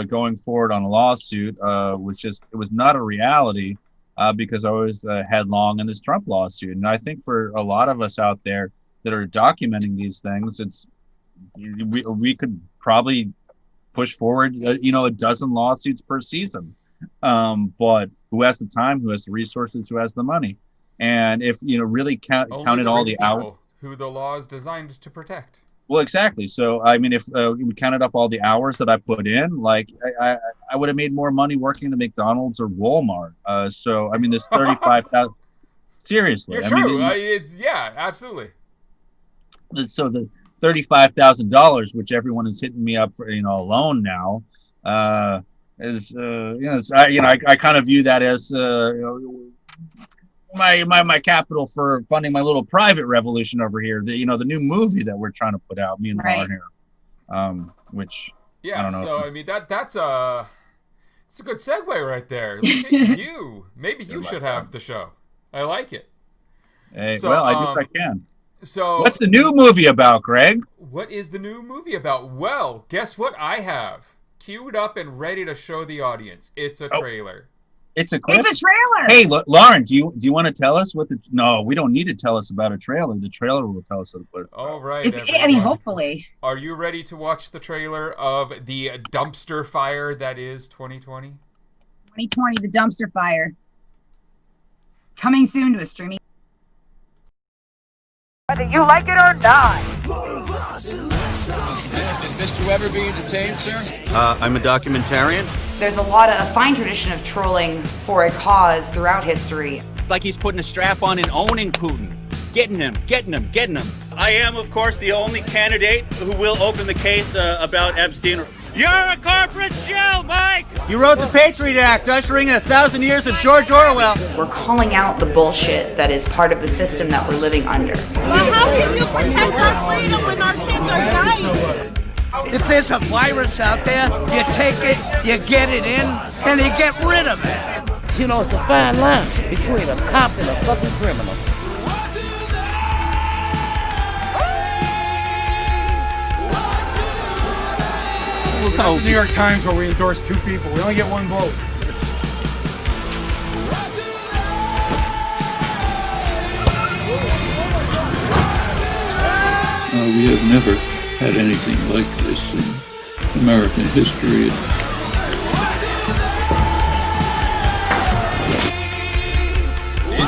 going forward on a lawsuit, it was not a reality. Because I was headlong in this Trump lawsuit. And I think for a lot of us out there that are documenting these things, we could probably push forward, a dozen lawsuits per season. But who has the time, who has the resources, who has the money? And if, really counted all the hours. Who the law is designed to protect. Well, exactly. So, I mean, if we counted up all the hours that I put in, like I would have made more money working at McDonald's or Walmart. So, I mean, this 35,000. Seriously, you're true. Absolutely. So the $35,000, which everyone is hitting me up for, alone now, is I kind of view that as my capital for funding my little private revolution over here. The new movie that we're trying to put out, me and Lauren here, which I don't know. So I mean it's a good segue right there. Look at you. Maybe you should have the show. I like it. Hey, so, I do what I can. So what's the new movie about, Greg? What is the new movie about? Well, guess what I have queued up and ready to show the audience. It's a trailer. It's a clip? It's a trailer. Hey, Lauren, do you want to tell us what the? No, we don't need to tell us about a trailer. The trailer will tell us what it's about. All right. Hopefully. Are you ready to watch the trailer of the dumpster fire that is 2020? 2020, the dumpster fire. Coming soon to a streaming. Whether you like it or not. Mr. Weber being detained, sir? I'm a documentarian. There's a fine tradition of trolling for a cause throughout history. It's like he's putting a strap on and owning Putin. Getting him. I am, of course, the only candidate who will open the case about Epstein. You're a corporate shell, Mike! You wrote the Patriot Act, ushering in 1,000 years of George Orwell. We're calling out the bullshit that is part of the system that we're living under. Well, how can you protect our freedom when our kids are dying? If there's a virus out there, you take it, you get it in, and you get rid of it. You know, it's a fine line between a cop and a fucking criminal. We're the New York Times where we endorse 2 people. We only get 1 vote. We have never had anything like this in American history.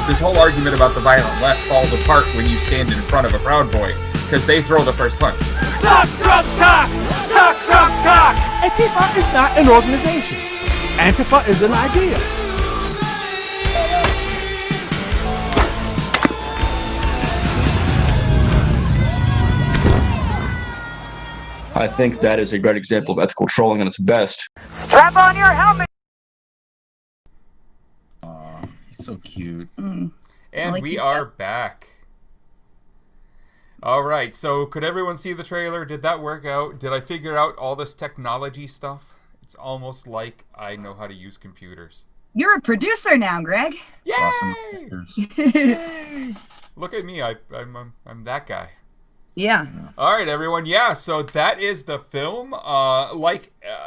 This whole argument about the violent left falls apart when you stand in front of a Proud Boy, because they throw the first punch. Suck, drunk, cock! Suck, drunk, cock! Antifa is not an organization. Antifa is an idea. I think that is a great example of ethical trolling at its best. Strap on your helmet! He's so cute. And like we the- are back. All right, so could everyone see the trailer? Did that work out? Did I figure out all this technology stuff? It's almost like I know how to use computers. You're a producer now, Greg. Yay! Awesome. Look at me, I'm that guy. Yeah. All right, everyone. Yeah, so that is the film.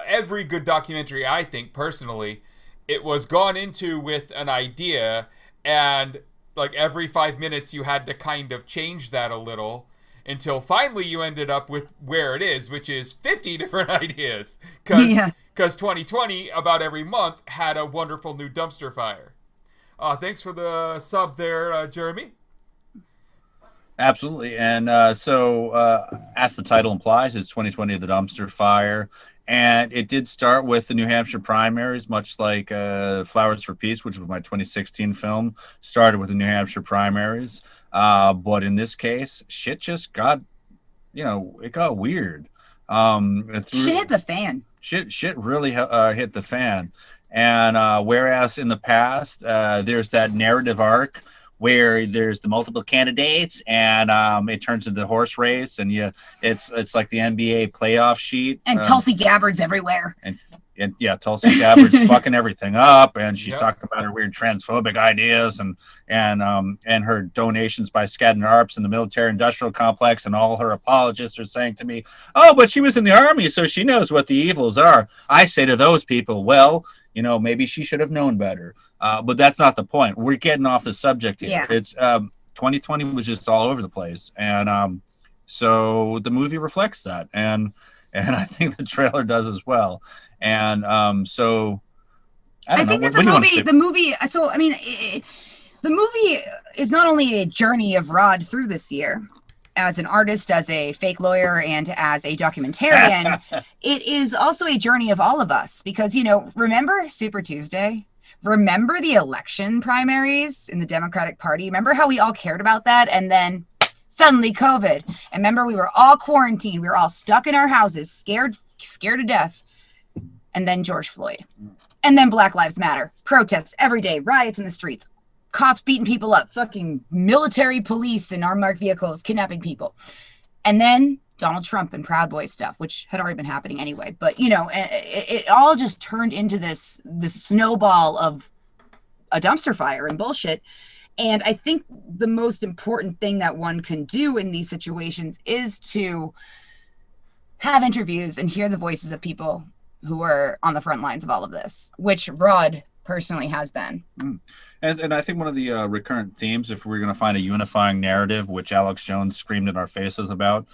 Every good documentary, I think, personally, it was gone into with an idea, and like every 5 minutes you had to kind of change that a little until finally you ended up with where it is, which is 50 different ideas. Because 2020, about every month, had a wonderful new dumpster fire. Thanks for the sub there, Jeremy. Absolutely. And so, as the title implies, it's 2020, the dumpster fire. And it did start with the New Hampshire primaries, much like Flowers for Peace, which was my 2016 film, started with the New Hampshire primaries. But in this case, shit just got, it got weird. Shit hit the fan. Shit really hit the fan. And whereas in the past, there's that narrative arc where there's the multiple candidates and it turns into a horse race, and it's like the NBA playoff sheet. And Tulsi Gabbard's everywhere. And yeah, Tulsi Gabbard's fucking everything up, and she's talking about her weird transphobic ideas and her donations by Skadden Arps in the military-industrial complex, and all her apologists are saying to me, "Oh, but she was in the army, so she knows what the evils are." I say to those people, well, maybe she should have known better. But that's not the point. We're getting off the subject here. Yeah. It's 2020 was just all over the place, and so the movie reflects that, and I think the trailer does as well. And so I think know. that the movie. So I mean, the movie is not only a journey of Rod through this year as an artist, as a fake lawyer, and as a documentarian. It is also a journey of all of us, because remember Super Tuesday? Remember the election primaries in the Democratic Party? Remember how we all cared about that? And then suddenly COVID. And remember, we were all quarantined. We were all stuck in our houses, scared to death. And then George Floyd. And then Black Lives Matter. Protests every day, riots in the streets, cops beating people up, fucking military police in armored vehicles, kidnapping people. And then Donald Trump and Proud Boys stuff, which had already been happening anyway. But, it all just turned into this snowball of a dumpster fire and bullshit. And I think the most important thing that one can do in these situations is to have interviews and hear the voices of people who are on the front lines of all of this, which Rod personally has been. And I think one of the recurrent themes, if we're going to find a unifying narrative, which Alex Jones screamed in our faces about,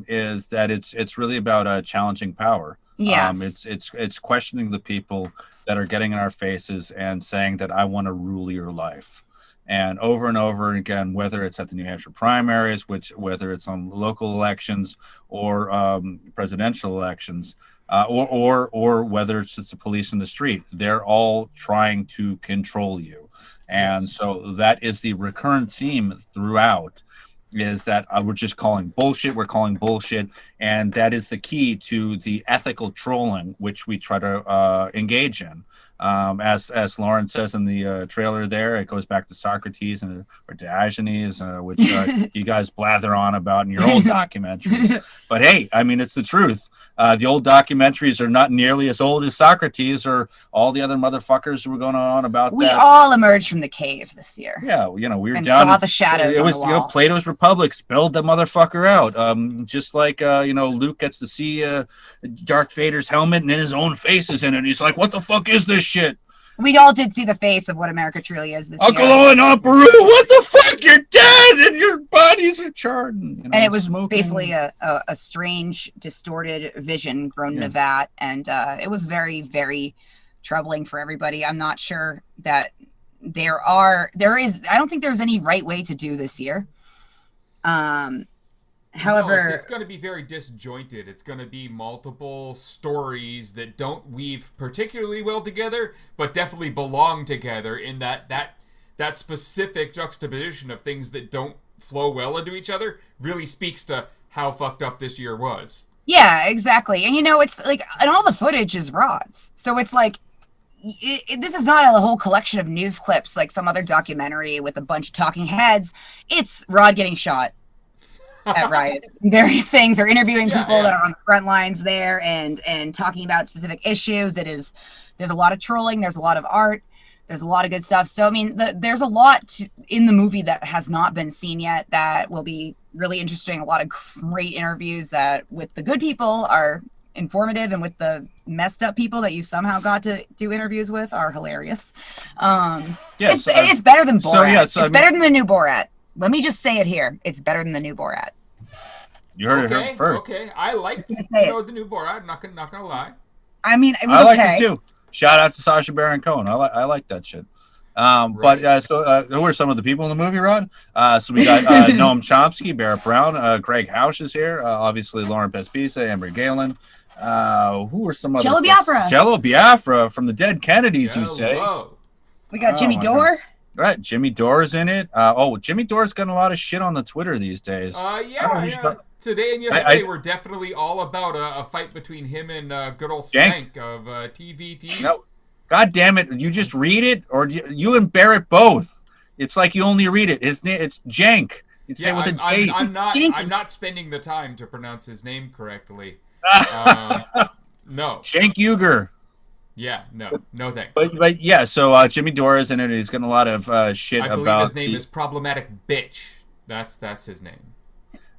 is that it's really about challenging power. Yes. It's questioning the people that are getting in our faces and saying that I want to rule your life. And over again, whether it's at the New Hampshire primaries, whether it's on local elections or presidential elections, or whether it's just the police in the street, they're all trying to control you. And so that is the recurrent theme throughout, is that we're just calling bullshit. We're calling bullshit. And that is the key to the ethical trolling, which we try to engage in. As Lauren says in the trailer there, it goes back to Socrates or Diogenes, which you guys blather on about in your old documentaries. But hey, I mean, it's the truth. The old documentaries are not nearly as old as Socrates or all the other motherfuckers who were going on about we that. all emerged from the cave this year. Yeah, we were and down saw the shadows. It was on the wall. Plato's Republic spelled the motherfucker out. Just like Luke gets to see Darth Vader's helmet and his own face is in it. And he's like, "What the fuck is this shit?" We all did see the face of what America truly is this Uncle year. Owen, Aunt Beru, what the fuck? You're dead and your bodies are charred. And it was basically a strange, distorted vision grown in a vat. And it was very, very troubling for everybody. I'm not sure that I don't think there's any right way to do this year. However, it's going to be very disjointed. It's going to be multiple stories that don't weave particularly well together, but definitely belong together in that specific juxtaposition of things that don't flow well into each other really speaks to how fucked up this year was. Yeah, exactly. And it's like, and all the footage is Rod's. So it's like, this is not a whole collection of news clips like some other documentary with a bunch of talking heads. It's Rod getting shot at riots, various things, or interviewing people that are on the front lines there and talking about specific issues. There's a lot of trolling, there's a lot of art, there's a lot of good stuff. So I mean, there's a lot in the movie that has not been seen yet that will be really interesting. A lot of great interviews that with the good people are informative, and with the messed up people that you somehow got to do interviews with are hilarious. It's better than Borat. It's better than the new Borat. Let me just say it here. It's better than the new Borat. You heard it here first. Okay. I liked the new Borat. I'm not gonna lie. I mean, it was I liked it too. Shout out to Sacha Baron Cohen. I like that shit. But who are some of the people in the movie, Rod? So we got Noam Chomsky, Barrett Brown, Gregg Housh is here. Obviously, Lauren Pespisa, Amber Galen. Who are some other? Jello Biafra from the Dead Kennedys, you say? We got Jimmy Dore. Right, Jimmy Dore's in it. Jimmy Dore's got a lot of shit on the Twitter these days. Today and yesterday were definitely all about a fight between him and good old Sank of TVT. No, God damn it! You just read it, or you and Barrett both. It's like you only read it. It's Jank. I'm not spending the time to pronounce his name correctly. No. Jank Uger. Yeah, no thanks. But yeah, so Jimmy Dore is in it. He's got a lot of shit about. I believe his name is Problematic Bitch. That's his name.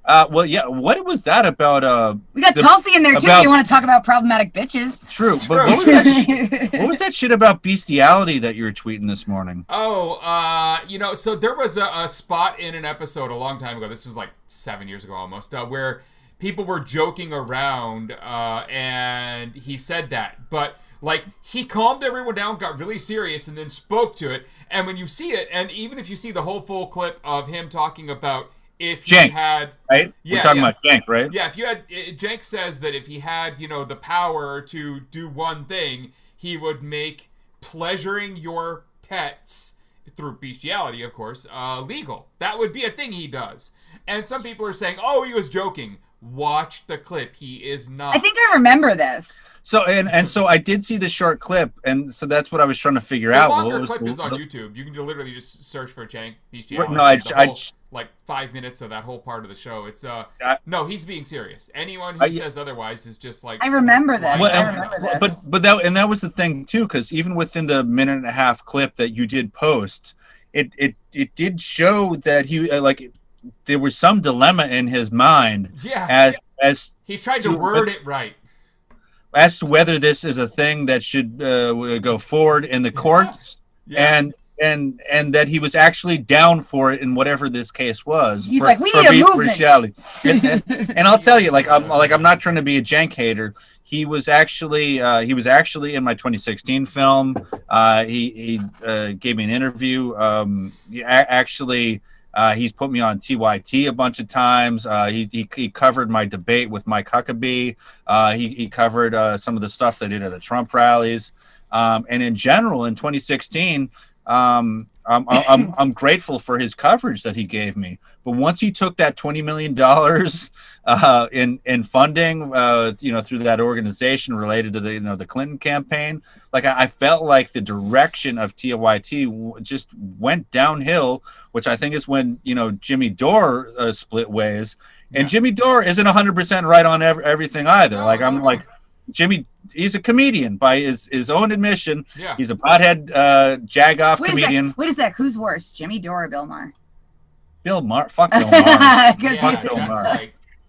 Well, yeah. What was that about? We got Tulsi in there too. You want to talk about problematic bitches? True. But what was that shit about bestiality that you were tweeting this morning? So there was a spot in an episode a long time ago. This was like 7 years ago almost, where people were joking around, and he said that, but. Like, he calmed everyone down, got really serious, and then spoke to it. And when you see it, and even if you see the whole full clip of him talking about if he had... Right? We're talking about Jank, right? Yeah, if you had... Jank says that if he had, the power to do one thing, he would make pleasuring your pets, through bestiality, of course, legal. That would be a thing he does. And some people are saying, oh, he was joking. Watch the clip. He is not. I think I remember this. So so I did see the short clip, and so that's what I was trying to figure out. The longer clip is on YouTube. You can literally just search for Jank bestiality. No, like 5 minutes of that whole part of the show. It's no, he's being serious. Anyone who says otherwise is just like. I remember this. But that was the thing too, because even within the minute and a half clip that you did post, it did show that he there was some dilemma in his mind. Yeah. As he tried to word it right. As to whether this is a thing that should go forward in the courts, and that he was actually down for it in whatever this case was. He's like, we need a movement. And I'll tell you, I'm not trying to be a Jank hater. he was actually in my 2016 film. He gave me an interview. He's put me on TYT a bunch of times. He covered my debate with Mike Huckabee. He covered some of the stuff they did at the Trump rallies. And in general, in 2016, I'm grateful for his coverage that he gave me. But once he took that $20 million in funding, through that organization related to the Clinton campaign, like I felt like the direction of TYT just went downhill, which I think is when Jimmy Dore split ways, and Jimmy Dore isn't 100% right on everything either. Jimmy, he's a comedian by his own admission. Yeah. He's a pothead jag-off comedian. Wait a sec. Who's worse, Jimmy Dore or Bill Maher? Bill Maher. Fuck Bill Maher. Fuck Bill Maher.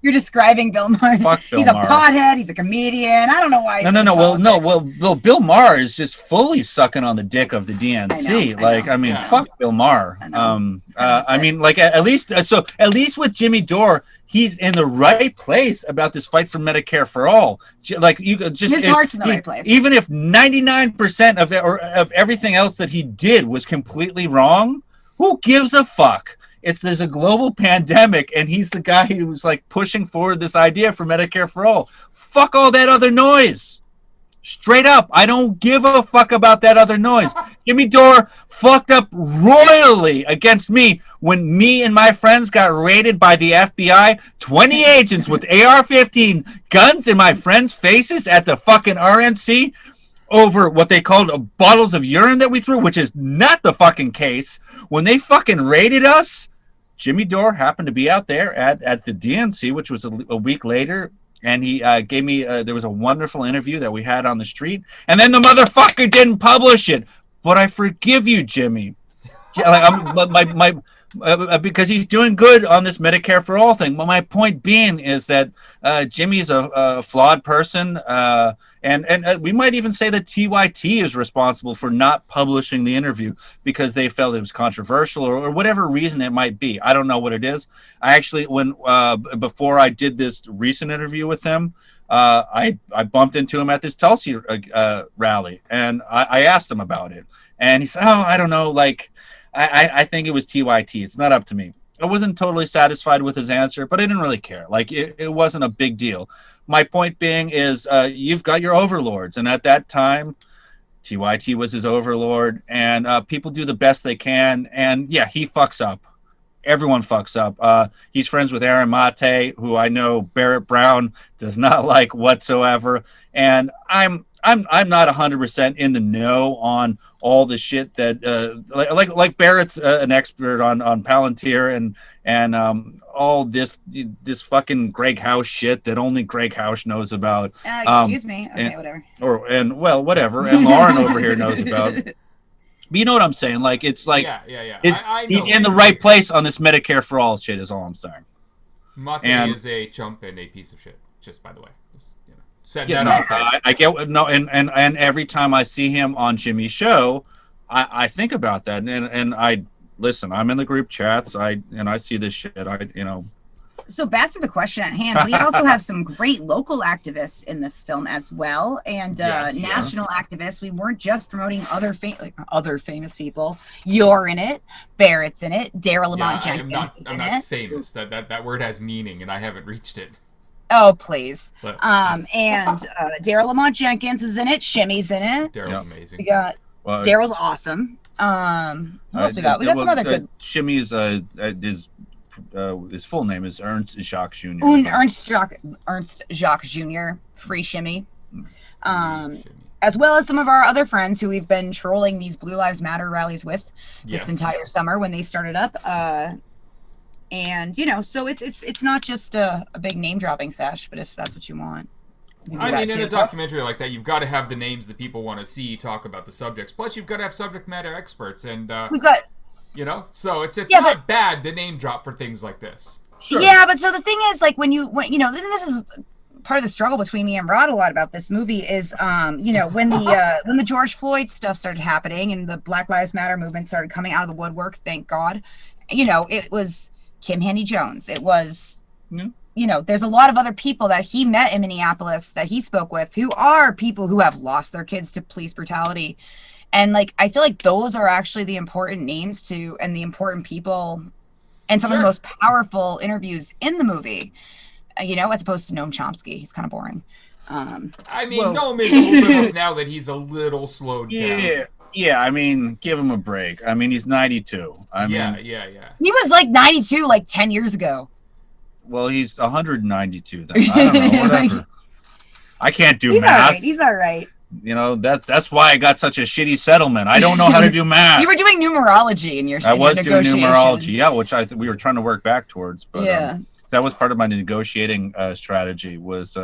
You're describing Bill Maher. Fuck Bill He's Maher. A pothead. He's a comedian. I don't know why. Well, Bill Maher is just fully sucking on the dick of the DNC. I know. Fuck Bill Maher. At least with Jimmy Dore, he's in the right place about this fight for Medicare for all. His heart's in the right place. Even if 99% of everything else that he did was completely wrong, who gives a fuck? There's a global pandemic, and he's the guy who was pushing forward this idea for Medicare for all. Fuck all that other noise. Straight up, I don't give a fuck about that other noise. Jimmy Dore fucked up royally against me when me and my friends got raided by the FBI. 20 agents with AR-15 guns in my friends' faces at the fucking RNC over what they called bottles of urine that we threw, which is not the fucking case. When they fucking raided us, Jimmy Dore happened to be out there at the DNC, which was a week later, and he gave me there was a wonderful interview that we had on the street, and then the motherfucker didn't publish it. But I forgive you, Jimmy, because he's doing good on this Medicare for all thing. But my point being is that Jimmy's a flawed person, and we might even say that TYT is responsible for not publishing the interview because they felt it was controversial or whatever reason it might be. I don't know what it is. I actually, before I did this recent interview with him, I bumped into him at this Tulsi rally, and I asked him about it, and he said, "Oh, I don't know, I think it was TYT. It's not up to me." I wasn't totally satisfied with his answer, but I didn't really care. It wasn't a big deal. My point being is you've got your overlords, and at that time, TYT was his overlord, and people do the best they can, and yeah, he fucks up. Everyone fucks up. He's friends with Aaron Mate, who I know Barrett Brown does not like whatsoever, and I'm not 100% in the know on all the shit that like Barrett's an expert on Palantir and all this fucking Gregg Housh shit that only Gregg Housh knows about. Excuse me. Okay, whatever. Whatever. And Lauren over here knows about. But you know what I'm saying? Yeah. I know. He's in the right place on this Medicare for all shit. Is all I'm saying. Mate is a chump and a piece of shit. Just by the way. I get and every time I see him on Jimmy's show, I think about that, and I listen. I'm in the group chats. I see this shit. So back to the question at hand. We also have some great local activists in this film as well, and national activists. We weren't just promoting other famous people. You're in it. Barrett's in it. Daryl Lamont Jenkins is in it. I'm not famous. That word has meaning, and I haven't reached it. Oh, please. And Daryl Lamont Jenkins is in it. Shimmy's in it. Daryl's amazing. We got Daryl's awesome. What else we got? We got some other good. Shimmy is his full name is Ernst Jacques Jr. Ernst Jacques Jr. Free Shimmy. As well as some of our other friends who we've been trolling these Blue Lives Matter rallies with this entire summer when they started up. And so it's not just a big name dropping sesh, but if that's what you want. In a documentary like that, you've got to have the names that people want to see talk about the subjects. Plus, you've got to have subject matter experts, and we've got, so it's not bad to name drop for things like this. Sure. Yeah, but so the thing is, when this is part of the struggle between me and Rod a lot about this movie is, when the George Floyd stuff started happening and the Black Lives Matter movement started coming out of the woodwork, thank God, it was Kim Handy Jones. It was there's a lot of other people that he met in Minneapolis that he spoke with who are people who have lost their kids to police brutality. And like, I feel like those are actually the important names and the important people and some of the most powerful interviews in the movie, as opposed to Noam Chomsky. He's kind of boring. I mean, Noam is old enough now that he's a little slowed down. Yeah, I mean, give him a break. I mean, he's 92. Yeah. He was like 92 like 10 years ago. Well, he's 192 then. I don't know, whatever. I can't do math. He's all right. That's why I got such a shitty settlement. I don't know how to do math. You were doing numerology in your I was doing numerology, yeah, which we were trying to work back towards. But that was part of my negotiating strategy was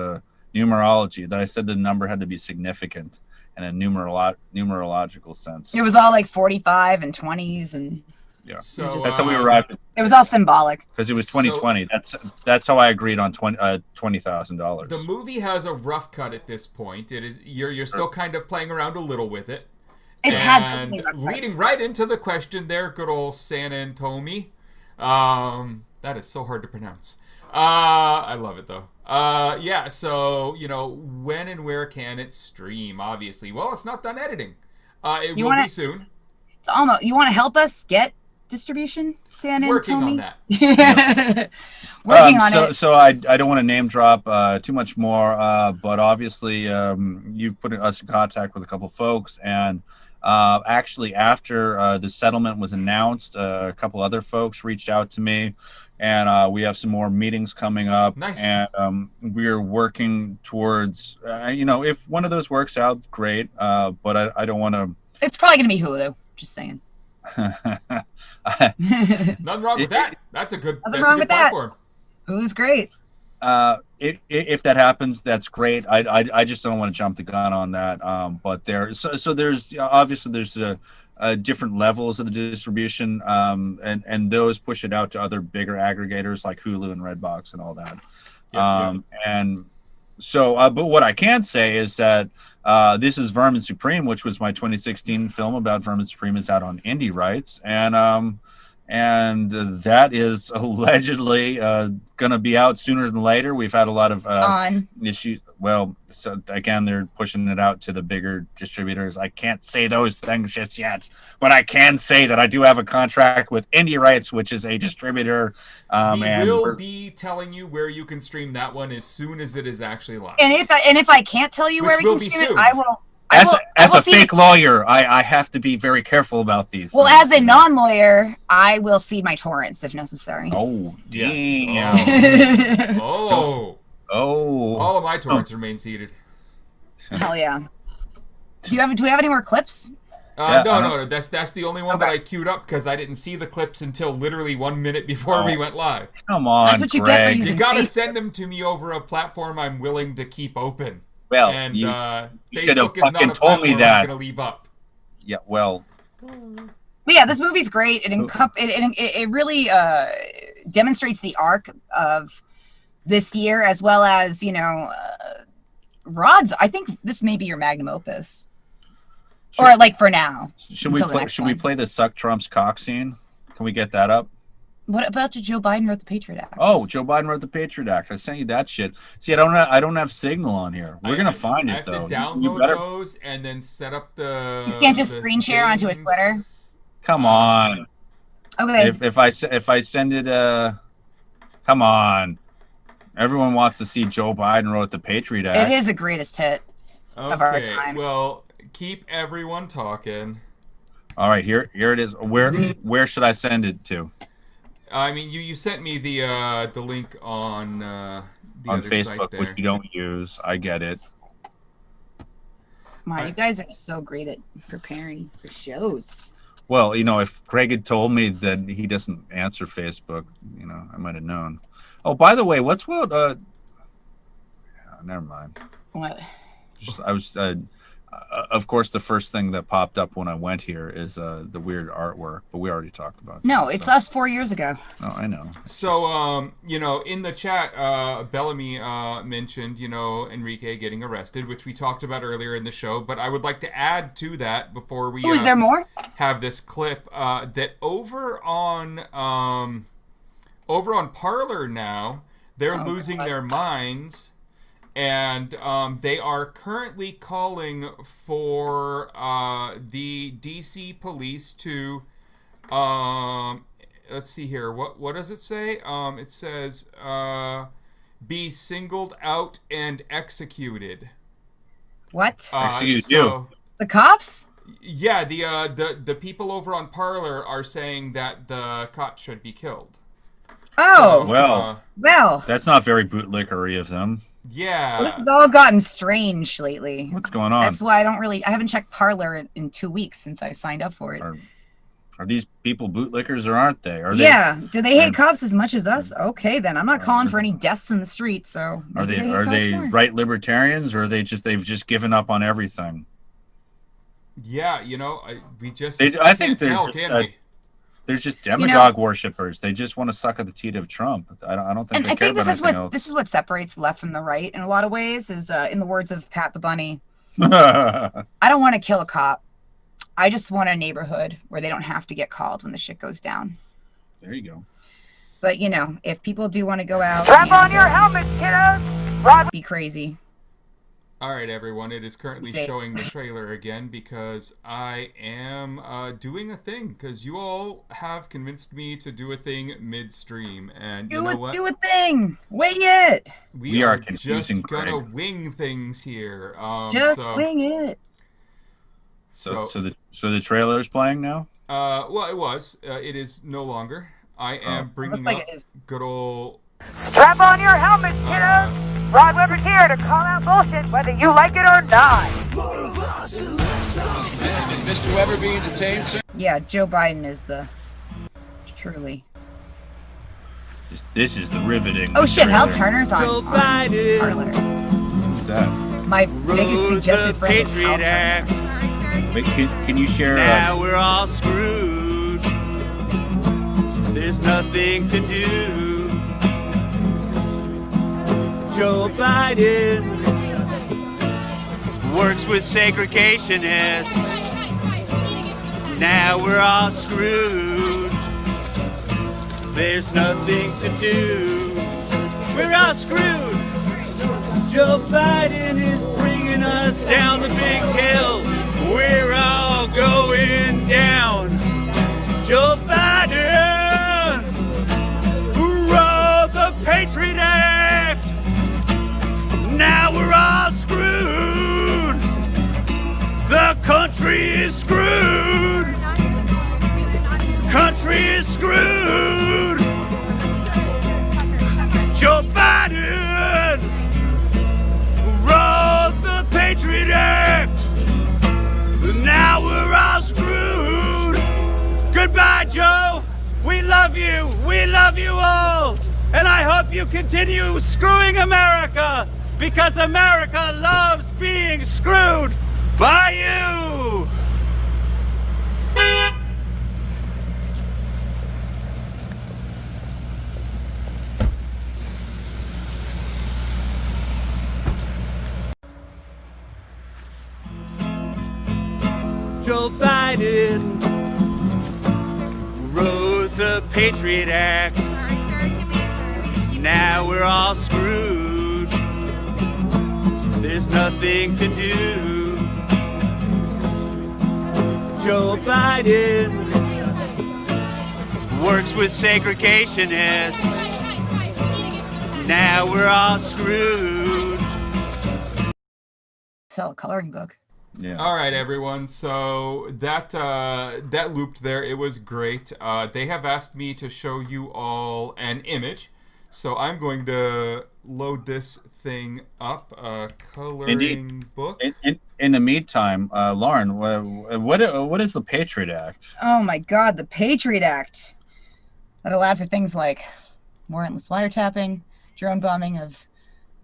numerology. That I said the number had to be significant in a numerological sense. It was all like 45 and 20s and... Yeah, so that's how we arrived. It was all symbolic because it was 2020. That's how I agreed on $20,000. The movie has a rough cut at this point. It is you're still kind of playing around a little with it. It's had something leading right into the question there, good old San Antonio. That is so hard to pronounce. I love it though. Yeah. So when and where can it stream? Obviously, well, it's not done editing. It will be soon. It's almost. You want to help us get distribution, San Antonio? Working on that. Working on it. So I don't want to name drop too much more, but obviously you've put us in contact with a couple folks, and actually after the settlement was announced, a couple other folks reached out to me, and we have some more meetings coming up. Nice. And we're working towards, if one of those works out, great, but I don't want to. It's probably going to be Hulu, just saying. Nothing wrong with that. That's a good platform. Hulu's great. If that happens, that's great. I just don't want to jump the gun on that. But there's obviously there's different levels of the distribution, and those push it out to other bigger aggregators like Hulu and Redbox and all that. And so, but what I can say is that this is Vermin Supreme, which was my 2016 film about Vermin Supreme, is out on indie rights, and that is allegedly going to be out sooner than later. We've had a lot of issues. Well, so again, they're pushing it out to the bigger distributors. I can't say those things just yet, but I can say that I do have a contract with Indie Rights, which is a distributor. We will be telling you where you can stream that one as soon as it is actually live. And if I can't tell you where you can stream it, I will. As a fake lawyer, I have to be very careful about these. Well, as a non-lawyer, I will cede my torrents if necessary. Oh, damn. Oh. All of my torrents remain seated. Hell yeah. Do we have any more clips? No. That's the only one that I queued up because I didn't see the clips until literally 1 minute before we went live. Come on, that's what you get for using You gotta Facebook. Send them to me over a platform I'm willing to keep open. Well, and you Facebook is not a platform I'm gonna leave up. Yeah, well. But yeah, this movie's great. It really demonstrates the arc of this year, as well as Rod's. I think this may be your magnum opus, or like for now. Should we play the Suck Trump's cock scene? Can we get that up? What about Joe Biden wrote the Patriot Act? Oh, Joe Biden wrote the Patriot Act. I sent you that shit. See, I don't have Signal on here. We're gonna find it though. I have to download those and then set up the. You can't just screen share onto a Twitter. Come on. Okay. If I send it, come on. Everyone wants to see Joe Biden wrote the Patriot Act. It is the greatest hit of our time. Well, keep everyone talking. All right, here it is. Where should I send it to? I mean, you sent me the link on the other Facebook, site there. Which you don't use. I get it. My, you guys are so great at preparing for shows. Well, if Gregg had told me that he doesn't answer Facebook, I might have known. Oh, by the way, what's what? Never mind. What? I was. Of course, the first thing that popped up when I went here is the weird artwork, but we already talked about. No, it's us 4 years ago. Oh, I know. So, in the chat, Bellamy mentioned, Enrique getting arrested, which we talked about earlier in the show. But I would like to add to that before we. Is there more? Have this clip that over on Parler now. They're losing their minds, and they are currently calling for the DC police to let's see here. What does it say? It says be singled out and executed. What? The cops? Yeah, the people over on Parler are saying that the cops should be killed. Oh, well, well. That's not very bootlickery of them. Yeah. Well, this has all gotten strange lately. What's going on? That's why I haven't checked Parler in 2 weeks since I signed up for it. Are these people bootlickers or aren't they? Do they hate cops as much as us? Okay, then I'm not calling for any deaths in the streets. So are they right libertarians, or they've just given up on everything? Yeah, I think there's just demagogue worshippers. They just want to suck at the teat of Trump. I don't think they care about anything else. This is what separates the left from the right in a lot of ways. Is in the words of Pat the Bunny, I don't want to kill a cop. I just want a neighborhood where they don't have to get called when the shit goes down. There you go. But if people do want to go out, strap on your helmets, kiddos. Be crazy. All right, everyone. It is currently showing the trailer again because I am doing a thing. Because you all have convinced me to do a thing midstream, and you know what? Do a thing. Wing it. We are just gonna wing things here. Wing it. So the trailer is playing now. Well, it was. It is no longer. I am bringing up good old. Strap on your helmets, kiddos. Rod Weber's here to call out bullshit, whether you like it or not. Is Mr. Weber being detained, sir? Yeah, Joe Biden is truly. This is the riveting. Oh shit! Hal Turner's on Joe Biden. Parler. Who's that? My biggest suggested friend is Hal Turner. Wait, can you share? Now we're all screwed. There's nothing to do. Joe Biden works with segregationists. Now we're all screwed. There's nothing to do. We're all screwed. Joe Biden is bringing us down the big hill. We're all going down. Joe Biden, who wrote the Patriot Act. Now we're all screwed. The country is screwed. Country is screwed. Joe Biden, who wrote the Patriot Act. Now we're all screwed. Goodbye, Joe. We love you. We love you all. And I hope you continue screwing America, because America loves being screwed by you. Joe Biden wrote the Patriot Act. Now we're all screwed. There's nothing to do. Joe Biden works with segregationists. Now we're all screwed. Sell a coloring book. Yeah. All right, everyone. So that looped there. It was great. They have asked me to show you all an image, so I'm going to load this thing up. Coloring book. In the meantime, Lauren, what is the Patriot Act? Oh my God, the Patriot Act that allowed for things like warrantless wiretapping, drone bombing of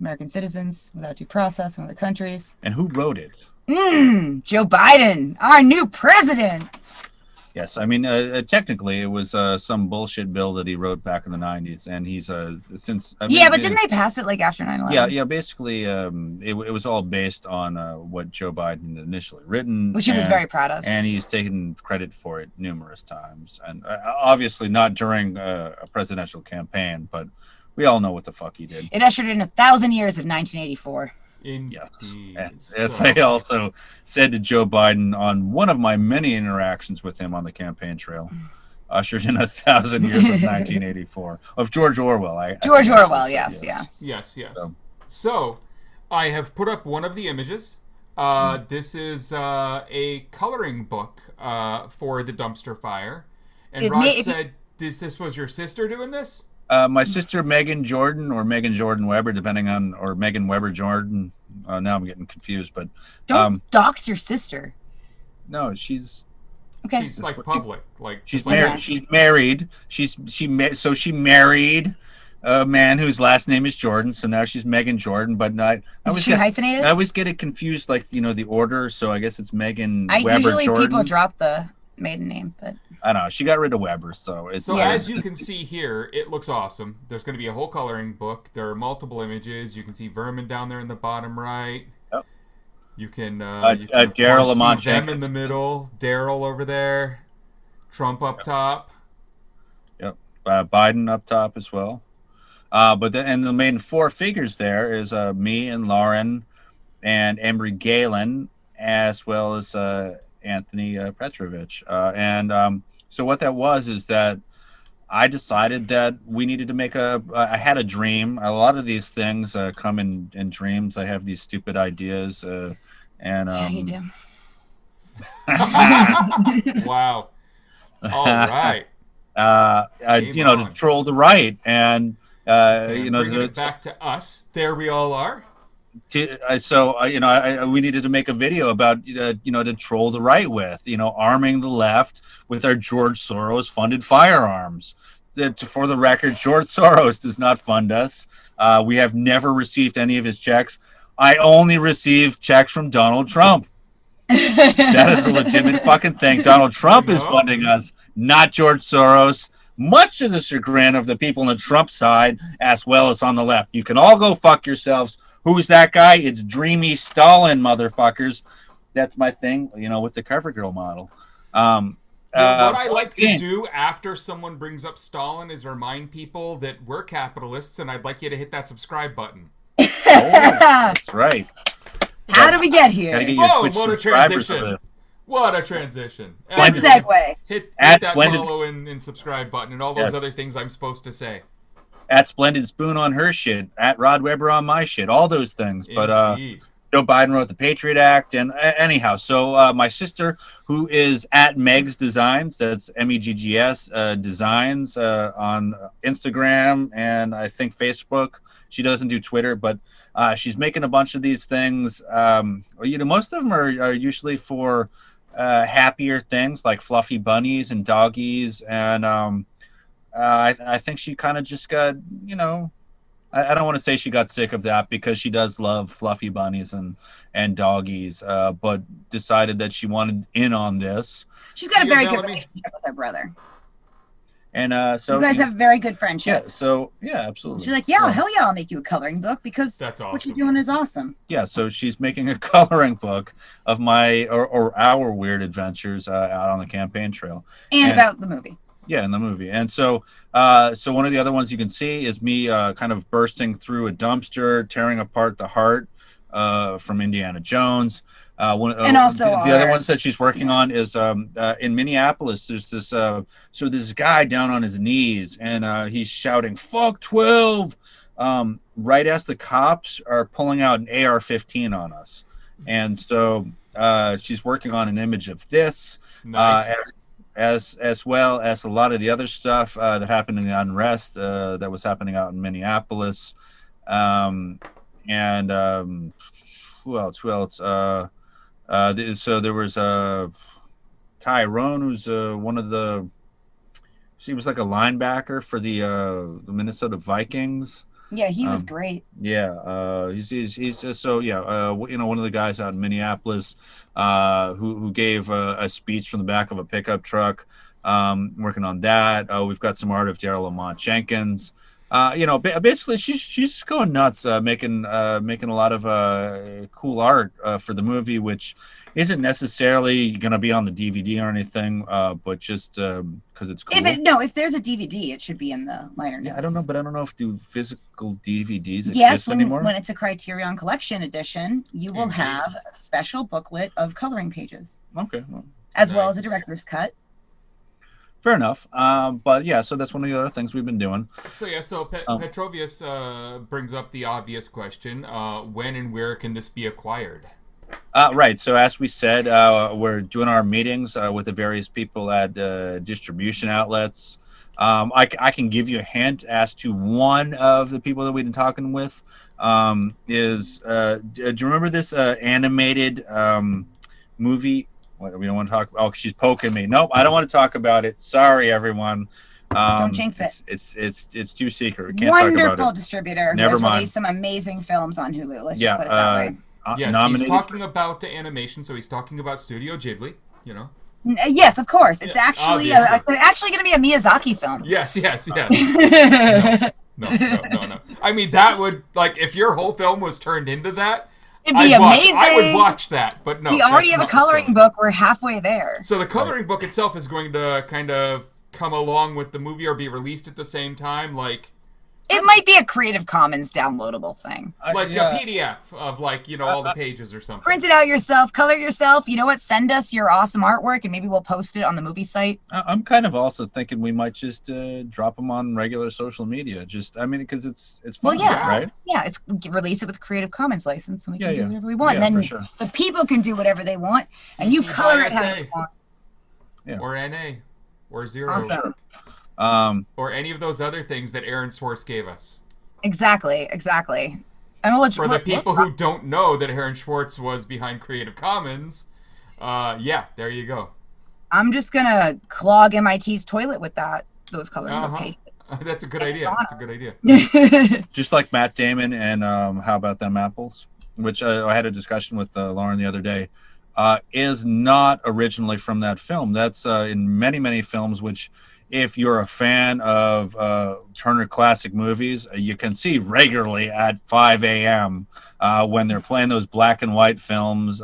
American citizens without due process in other countries. And who wrote it? Joe Biden, our new president. Yes, I mean, technically it was some bullshit bill that he wrote back in the 90s, and he's since... But didn't they pass it like after 9/11? Yeah, basically it was all based on what Joe Biden had initially written. Which he was very proud of. And he's taken credit for it numerous times. And obviously not during a presidential campaign, but We all know what the fuck he did. It ushered in 1,000 years of 1984. Yes. As I also said to Joe Biden on one of my many interactions with him on the campaign trail, ushered in 1,000 years of 1984 of George Orwell. George Orwell, yes. So, I have put up one of the images. This is a coloring book for the dumpster fire. And Rod said, this was your sister doing this? My sister Megan Jordan, or Megan Jordan Weber, depending on, or Megan Weber Jordan. Now I'm getting confused, but don't dox your sister. No, she's okay. She's like public, like she's married. She's married. She married a man whose last name is Jordan, so now she's Megan Jordan. But is she hyphenated? I always get it confused, like the order. So I guess it's Megan Weber usually Jordan. People drop the maiden name, but I don't know. She got rid of Weber, so it's. So as you can see here, it looks awesome. There's going to be a whole coloring book. There are multiple images. You can see Vermin down there in the bottom right. Yep. You can Daryl Lamont see them in the middle. Daryl over there. Trump up top. Yep. Biden up top as well. But the main four figures there is me and Lauren and Emery Galen, as well as Anthony Petrovich. So what that was is that I decided that we needed to make I had a dream. A lot of these things come in dreams. I have these stupid ideas. Yeah, you do. Wow. All right. To troll the right, and bringing it back to us. There we all are. We needed to make a video about to troll the right with arming the left with our George Soros funded firearms. For the record, George Soros does not fund us. We have never received any of his checks. I only receive checks from Donald Trump. That is a legitimate fucking thing. Donald Trump is funding us, not George Soros. Much to the chagrin of the people on the Trump side, as well as on the left. You can all go fuck yourselves. Who's that guy? It's Dreamy Stalin, motherfuckers. That's my thing, with the CoverGirl model. What I like to do after someone brings up Stalin is remind people that we're capitalists, and I'd like you to hit that subscribe button. That's right. How did we get here? Whoa, what a transition. What a transition. Good segue. Hit that follow and subscribe button and all those other things I'm supposed to say. At Splendid Spoon on her shit, at Rod Weber on my shit, all those things. But Joe Biden wrote the Patriot Act, and anyhow, so my sister, who is at Meg's Designs, that's MEGGS Designs on Instagram and I think Facebook. She doesn't do Twitter, but she's making a bunch of these things. Most of them are usually for happier things like fluffy bunnies and doggies, and I think she kind of just got, I don't want to say she got sick of that, because she does love fluffy bunnies and doggies, but decided that she wanted in on this. She's got a very good relationship with her brother. And so you guys have a very good friendship. Yeah, so yeah, absolutely. She's like, hell yeah, I'll make you a coloring book, because that's awesome. What you're doing is awesome. Yeah, so she's making a coloring book of my or our weird adventures out on the campaign trail. And about the movie. Yeah, in the movie. And so one of the other ones you can see is me kind of bursting through a dumpster, tearing apart the heart from Indiana Jones. And also the other ones that she's working on is in Minneapolis. There's this guy down on his knees, and he's shouting "Fuck 12" right as the cops are pulling out an AR-15 on us. And so she's working on an image of this. Nice. As well as a lot of the other stuff that happened in the unrest that was happening out in Minneapolis. Who else? So there was Tyrone, who's one of the. She was like a linebacker for the Minnesota Vikings. Yeah, he was great. Yeah, he's just so one of the guys out in Minneapolis who gave a speech from the back of a pickup truck. Working on that. We've got some art of Daryl Lamont Jenkins. Basically she's going nuts, making a lot of cool art for the movie, which isn't necessarily going to be on the DVD or anything, but just because it's cool. If there's a DVD, it should be in the liner notes. Yeah, I don't know if do physical DVDs exist yes, anymore. When it's a Criterion Collection edition, you will have a special booklet of coloring pages. Okay. As well as a director's cut. Fair enough. But yeah, so that's one of the other things we've been doing. So Petrovius brings up the obvious question: when and where can this be acquired? Right. So as we said, we're doing our meetings with the various people at distribution outlets. I can give you a hint as to one of the people that we've been talking with. Do you remember this animated movie? What, we don't want to talk. Oh, she's poking me. Nope, I don't want to talk about it. Sorry, everyone. Don't jinx it. It's too secret. We can't Wonderful talk about it. Distributor who Never has mind. released some amazing films on Hulu. Let's just put it that way. Yes, he's talking about the animation, so he's talking about Studio Ghibli. Yes, of course. It's Yes, actually obviously. actually going to be a Miyazaki film. Yes. No. I mean, that would, like, if your whole film was turned into that, It'd be amazing. I would watch that, but no. We already that's have a not what's coloring going book. We're halfway there. So the coloring book itself is going to kind of come along with the movie or be released at the same time, like... It might be a Creative Commons downloadable thing. Like a PDF of, like, all the pages or something. Print it out yourself, color yourself. You know what? Send us your awesome artwork, and maybe we'll post it on the movie site. I'm kind of also thinking we might just drop them on regular social media. Because it's fun, right? Yeah, it's release it with Creative Commons license, and we can do whatever we want. Yeah, and then for sure. the people can do whatever they want, and you color it how you want. Yeah. Or NA. Or Zero. Awesome. Or any of those other things that Aaron Schwartz gave us. Exactly. For the people who don't know that Aaron Schwartz was behind Creative Commons, there you go. I'm just gonna clog MIT's toilet with those coloring book pages. That's a good idea. Just like Matt Damon and How About Them Apples, which I had a discussion with Lauren the other day, is not originally from that film. That's in many, many films, which... If you're a fan of Turner Classic Movies, you can see regularly at 5 a.m. When they're playing those black and white films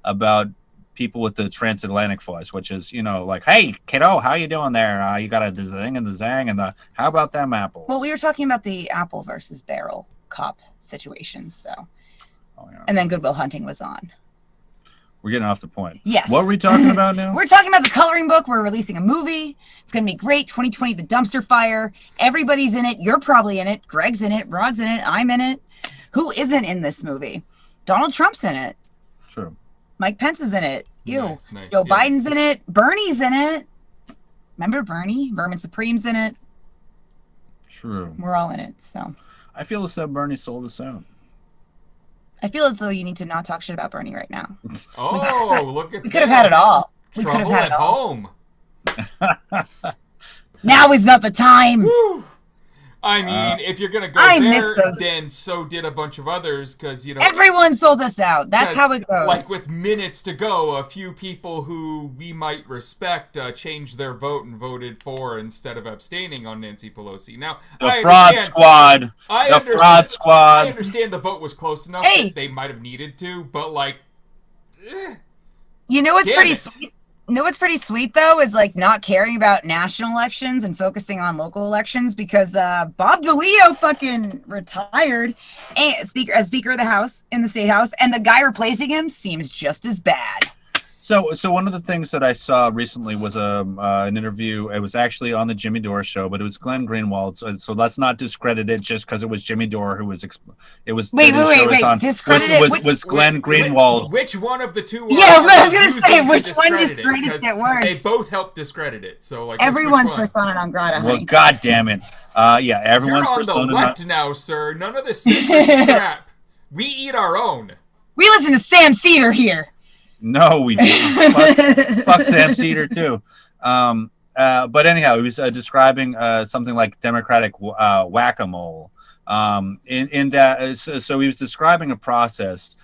about people with the transatlantic voice, which is, like, hey, kiddo, how you doing there? You got a zing and the zang and the how about them apples? Well, we were talking about the apple versus barrel cop situation, so. And then Good Will Hunting was on. We're getting off the point. Yes. What are we talking about now? We're talking about the coloring book. We're releasing a movie. It's going to be great. 2020, The Dumpster Fire. Everybody's in it. You're probably in it. Greg's in it. Rod's in it. I'm in it. Who isn't in this movie? Donald Trump's in it. True. Mike Pence is in it. Nice, Joe Biden's in it. Bernie's in it. Remember Bernie? Vermin Supreme's in it. True. We're all in it, so. I feel as though Bernie sold us out. I feel as though you need to not talk shit about Bernie right now. Oh, look at We could have had it all. We could have Trouble had at it all. home. Now is not the time. Woo. I mean, if you're going to go I miss there, those. then so did a bunch of others, because, Everyone sold us out. That's how it goes. Like, with minutes to go, a few people who we might respect changed their vote and voted for instead of abstaining on Nancy Pelosi. Now, The fraud squad. I understand the vote was close enough that they might have needed to, but, like, You know what's damn pretty it. sweet? You know what's pretty sweet though is like not caring about national elections and focusing on local elections, because Bob DeLeo fucking retired and speaker of the House in the State House, and the guy replacing him seems just as bad. So one of the things that I saw recently was an interview. It was actually on the Jimmy Dore show, but it was Glenn Greenwald. So let's not discredit it just because it was Jimmy Dore who was. Wait. Discredit it. Was Glenn Greenwald? Which one of the two? Yeah, I was gonna say which one discredits it worse. They both help discredit it. So like everyone's which one? persona non grata. Well, God damn it. Everyone's You're on the persona left now, sir. None of this center crap. We eat our own. We listen to Sam Cedar here. No, we didn't. fuck Sam Cedar too. But anyhow, he was describing something like democratic whack-a-mole. In that, so he was describing a process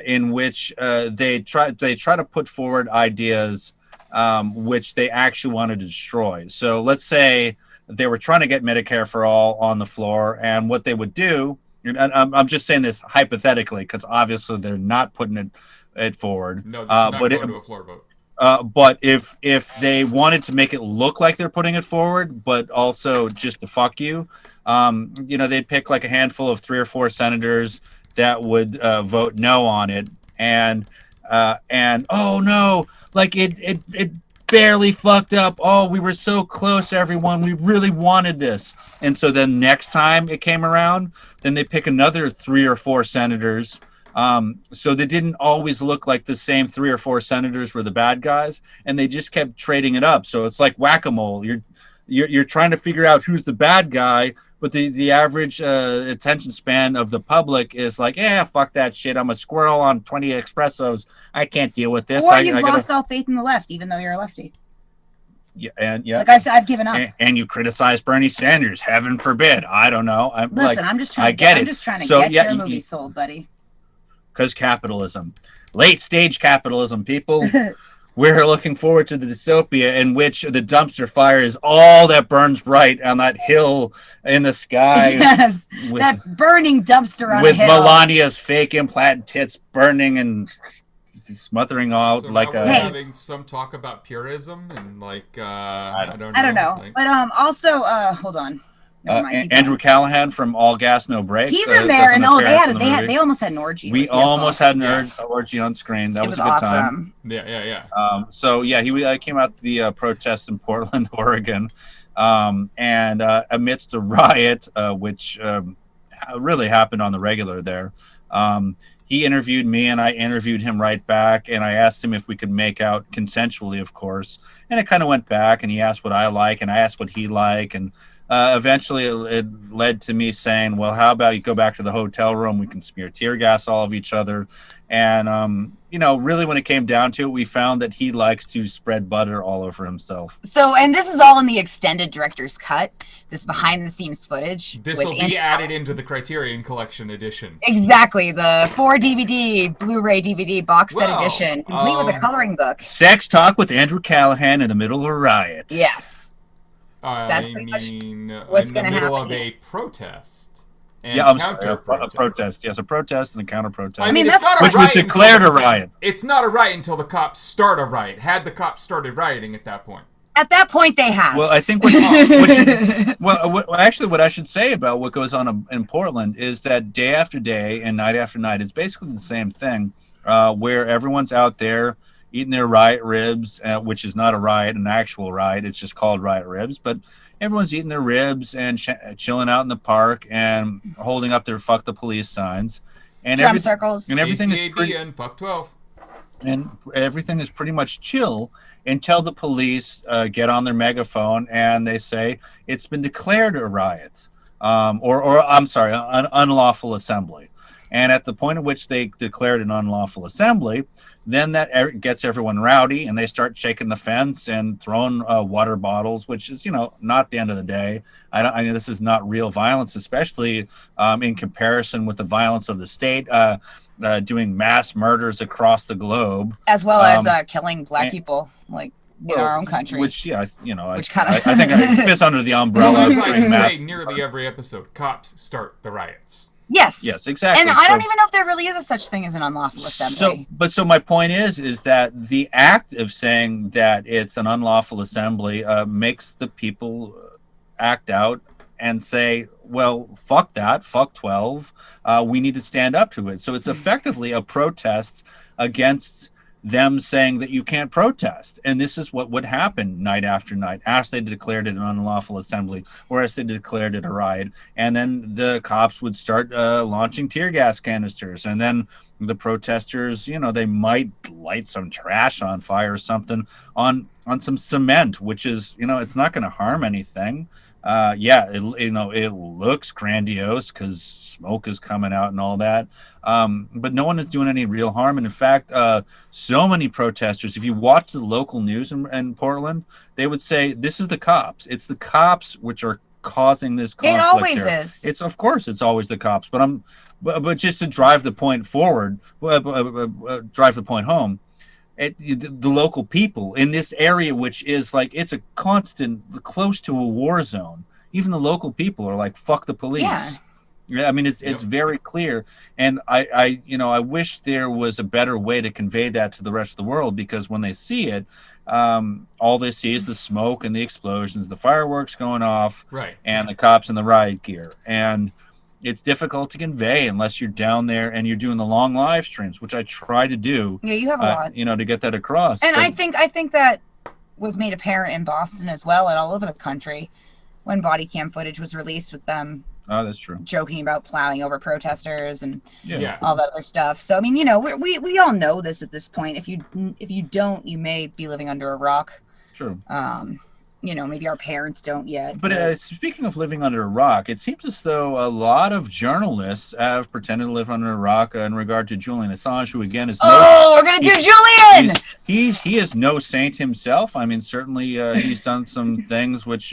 in which they try to put forward ideas which they actually want to destroy. So let's say they were trying to get Medicare for all on the floor, and what they would do, and I'm just saying this hypothetically because obviously they're not putting it forward. No, this is not going to a floor vote. But if they wanted to make it look like they're putting it forward, but also just to fuck you, they'd pick like a handful of 3 or 4 senators that would vote no on it, and oh no, like it barely fucked up. Oh, we were so close, everyone. We really wanted this. And so then next time it came around, then they pick another 3 or 4 senators. So they didn't always look like the same 3 or 4 senators were the bad guys, and they just kept trading it up. So it's like whack-a-mole. You're trying to figure out who's the bad guy, but the average attention span of the public is like, yeah, fuck that shit. I'm a squirrel on 20 espressos. I can't deal with this. Or you've lost all faith in the left, even though you're a lefty. Yeah, like I've given up. And you criticize Bernie Sanders. Heaven forbid. I don't know. Listen, I'm just trying to get your movie sold, buddy. Because capitalism, late stage capitalism, people. We're looking forward to the dystopia in which the dumpster fire is all that burns bright on that hill in the sky. Yes, that burning dumpster on with a hill. Melania's fake implant tits burning and smothering out so like we're having some talk about purism and like I don't know. Like, but also hold on. Andrew Callahan from All Gas No Brakes. He's in there, and they almost had an orgy. We almost had an orgy on screen. That was a good time. Yeah. So yeah, he came out to the protests in Portland, Oregon, and amidst a riot, which really happened on the regular there. He interviewed me, and I interviewed him right back, and I asked him if we could make out consensually, of course. And it kind of went back, and he asked what I like, and I asked what he liked, and eventually it led to me saying, well, how about you go back to the hotel room? We can smear tear gas all of each other. And, really when it came down to it, we found that he likes to spread butter all over himself. So, and this is all in the extended director's cut, this behind the scenes footage. This will be added into the Criterion Collection edition. Exactly. The 4 DVD, Blu-ray DVD box set edition, complete with a coloring book. Sex talk with Andrew Callahan in the middle of a riot. Yes. That's in the middle of a protest. And a protest. Yes, a protest and a counter-protest. I mean, it's not a riot. Which was declared a riot. It's not a riot until the cops start a riot. Had the cops started rioting at that point? At that point, they have. Well, I think what I should say about what goes on in Portland is that day after day and night after night, it's basically the same thing, where everyone's out there eating their riot ribs, which is not a riot, an actual riot. It's just called riot ribs. But everyone's eating their ribs and chilling out in the park and holding up their "fuck the police" signs. And drum circles. And everything ACAB and fuck 12. And everything is pretty much chill until the police get on their megaphone and they say it's been declared a riot, or I'm sorry, an unlawful assembly. And at the point at which they declared an unlawful assembly, then that gets everyone rowdy, and they start shaking the fence and throwing water bottles, which is, not the end of the day. I know this is not real violence, especially in comparison with the violence of the state doing mass murders across the globe, as well as killing black people, like in our own country. Which, I think it fits under the umbrella. As I say nearly every episode, cops start the riots. Yes, exactly. And I don't even know if there really is a such thing as an unlawful assembly. So my point is that the act of saying that it's an unlawful assembly makes the people act out and say, well, fuck that, fuck 12. We need to stand up to it. So it's effectively a protest against them saying that you can't protest. And this is what would happen night after night as they declared it an unlawful assembly or as they declared it a riot. And then the cops would start launching tear gas canisters. And then the protesters, they might light some trash on fire or something on some cement, which is, it's not going to harm anything. It looks grandiose because smoke is coming out and all that. But no one is doing any real harm. And in fact, so many protesters, if you watch the local news in Portland, they would say, this is the cops. It's the cops which are causing this conflict. It always is. Of course, it's always the cops. But just to drive the point forward, drive the point home, the local people in this area, which is like, it's a constant, close to a war zone. Even the local people are like, fuck the police. Yeah, I mean, it's very clear, and I wish there was a better way to convey that to the rest of the world, because when they see it, all they see is the smoke and the explosions, the fireworks going off, right, and the cops in the riot gear, and it's difficult to convey unless you're down there and you're doing the long live streams, which I try to do. Yeah, you have a lot, to get that across. And I think that was made apparent in Boston as well, and all over the country, when body cam footage was released with them. Oh, that's true. Joking about plowing over protesters and yeah. all that other stuff. So I mean, we all know this at this point. If you don't, you may be living under a rock. True. Maybe our parents don't yet. But speaking of living under a rock, it seems as though a lot of journalists have pretended to live under a rock in regard to Julian Assange, who again is we're gonna do Julian. He is no saint himself. I mean, certainly he's done some things which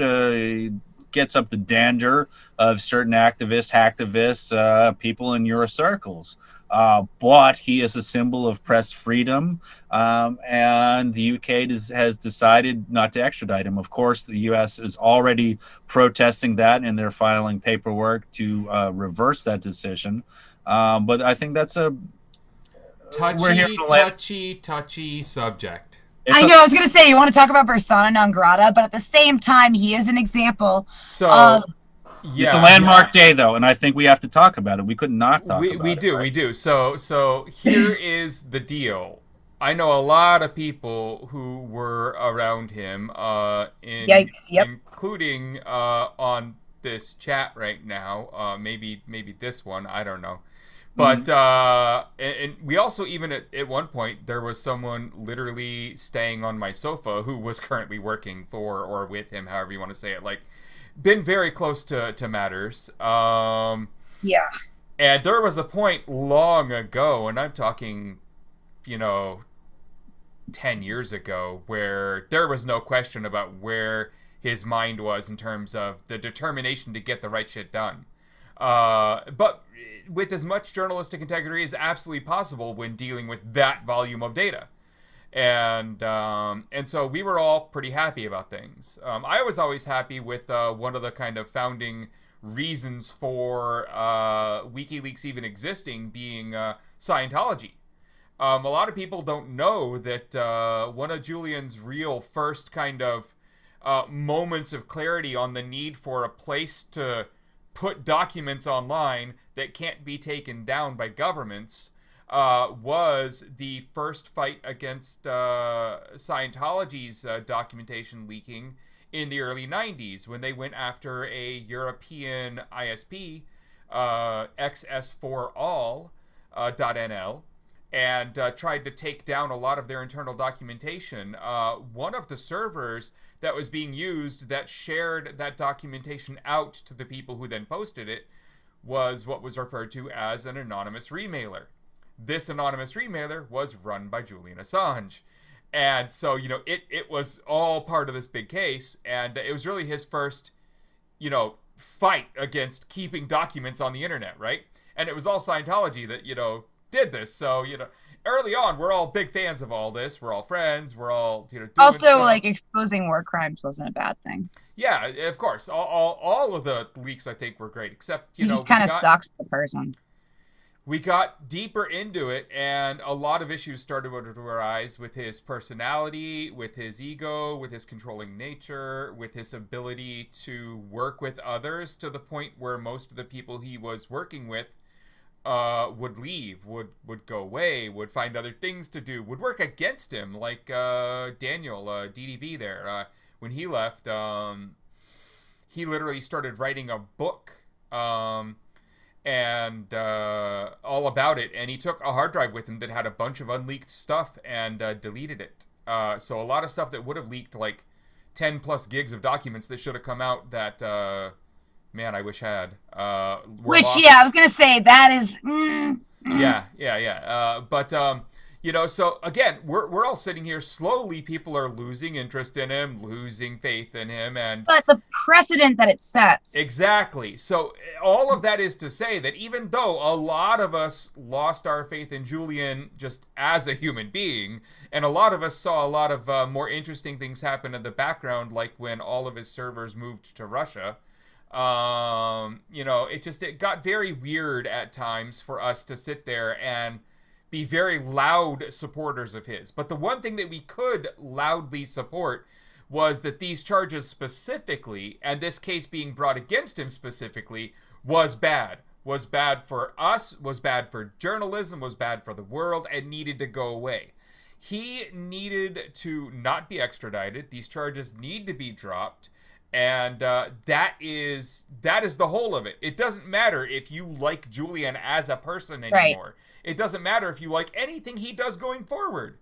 gets up the dander of certain hacktivists, people in your circles. But he is a symbol of press freedom, and the UK has decided not to extradite him. Of course, the US is already protesting that, and they're filing paperwork to reverse that decision. But I think that's a touchy subject. I know. I was going to say, you want to talk about persona non grata, but at the same time, he is an example. So, it's a landmark day, though, and I think we have to talk about it. We could not talk about it. We do. So here is the deal. I know a lot of people who were around him, including on this chat right now. Maybe this one. I don't know. But and we also, even at one point, there was someone literally staying on my sofa who was currently working for or with him, however you want to say it. Like, been very close to matters. And there was a point long ago, and I'm talking, 10 years ago, where there was no question about where his mind was in terms of the determination to get the right shit done. But with as much journalistic integrity as absolutely possible when dealing with that volume of data. And so we were all pretty happy about things. I was always happy with one of the kind of founding reasons for WikiLeaks even existing being Scientology. A lot of people don't know that one of Julian's real first kind of moments of clarity on the need for a place to put documents online that can't be taken down by governments was the first fight against Scientology's documentation leaking in the early 90s, when they went after a European ISP, XS4all.nl, and tried to take down a lot of their internal documentation. One of the servers that was being used that shared that documentation out to the people who then posted it was what was referred to as an anonymous remailer. This anonymous remailer was run by Julian Assange. And so, it was all part of this big case, and it was really his first, fight against keeping documents on the internet, right? And it was all Scientology that, did this. So, early on, we're all big fans of all this. We're all friends. We're all, doing also, stuff. like, exposing war crimes wasn't a bad thing. Yeah, of course. All of the leaks, I think, were great, except, he just kind of sucks the person. We got deeper into it, and a lot of issues started to arise with his personality, with his ego, with his controlling nature, with his ability to work with others, to the point where most of the people he was working with would leave, would go away, would find other things to do, would work against him, like Daniel, DDB there. When he left, he literally started writing a book and all about it, and he took a hard drive with him that had a bunch of unleaked stuff and deleted it. So a lot of stuff that would have leaked, like 10 plus gigs of documents that should have come out that man, I wish had. Which, lost. Yeah, I was gonna say that is. Yeah. But You know, so again, we're all sitting here. Slowly, people are losing interest in him, losing faith in him, and but the precedent that it sets. Exactly. So all of that is to say that even though a lot of us lost our faith in Julian just as a human being, and a lot of us saw a lot of more interesting things happen in the background, like when all of his servers moved to Russia. You know, it got very weird at times for us to sit there and be very loud supporters of his. But the one thing that we could loudly support was that these charges specifically, and this case being brought against him specifically, was bad. Was bad for us, was bad for journalism, was bad for the world, and needed to go away. He needed to not be extradited. These charges need to be dropped. And that is the whole of it. It doesn't matter if you like Julian as a person anymore. Right. It doesn't matter if you like anything he does going forward.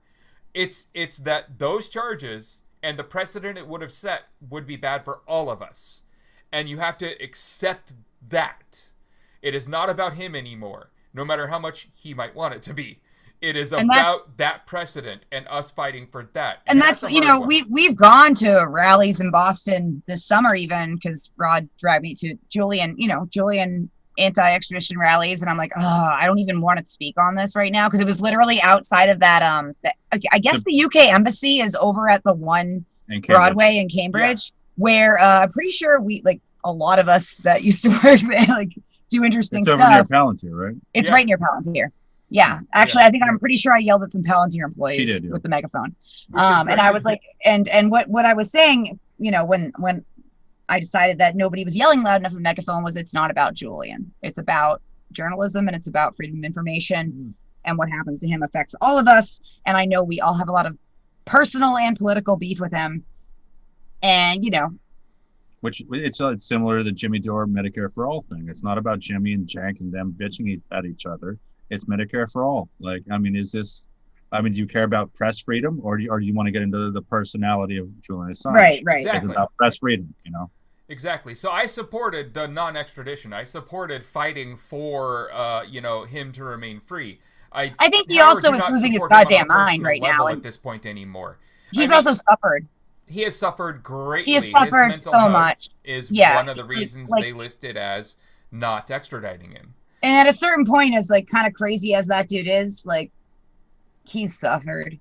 It's that those charges and the precedent it would have set would be bad for all of us. And you have to accept that. It is not about him anymore, no matter how much he might want it to be. It is about that precedent and us fighting for that. And that's you know, we've gone to rallies in Boston this summer even, because Rod dragged me to Julian anti-extradition rallies, and I'm like, I don't even want to speak on this right now, because it was literally outside of that. I guess the UK embassy is over at the one Broadway in Cambridge, where I'm pretty sure we, like, a lot of us that used to work there, like, do interesting stuff. It's over near Palantir, right? It's right near Palantir. Yeah, actually, I think I'm pretty sure I yelled at some Palantir employees with the megaphone. And I was like, and what I was saying, you know, when I decided that nobody was yelling loud enough at the megaphone, was it's not about Julian. It's about journalism, and it's about freedom of information, and what happens to him affects all of us. And I know we all have a lot of personal and political beef with him. And, you know, which it's similar to the Jimmy Dore Medicare for All thing. It's not about Jimmy and Jack and them bitching at each other. It's Medicare for all. Like, I mean, do you care about press freedom, or do you want to get into the personality of Julian Assange? Right. Exactly. It's about press freedom, you know? Exactly. So I supported the non-extradition. I supported fighting for, him to remain free. I think he also is losing his goddamn mind right now. At this point anymore. He's also suffered. He has suffered greatly. He has suffered his mental so health much. Is one of the reasons they listed as not extraditing him. And at a certain point, as like kind of crazy as that dude is, like, he's suffered.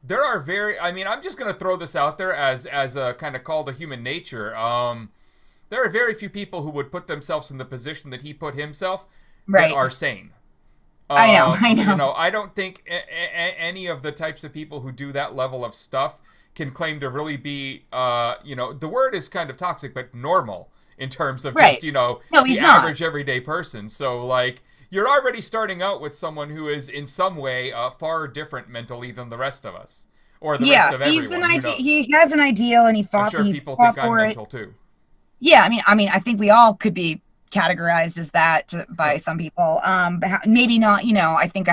There are I'm just going to throw this out there as a kind of call to human nature. There are very few people who would put themselves in the position that he put himself that are sane. I know. You know, I don't think any of the types of people who do that level of stuff can claim to really be, the word is kind of toxic, but normal in terms of just, the average everyday person. So, like, you're already starting out with someone who is in some way far different mentally than the rest of us, or the rest of everyone. He has an ideal, and he fought. I'm sure people think I'm mental too. Yeah, I mean, I think we all could be categorized as that by some people. Maybe not. You know, I think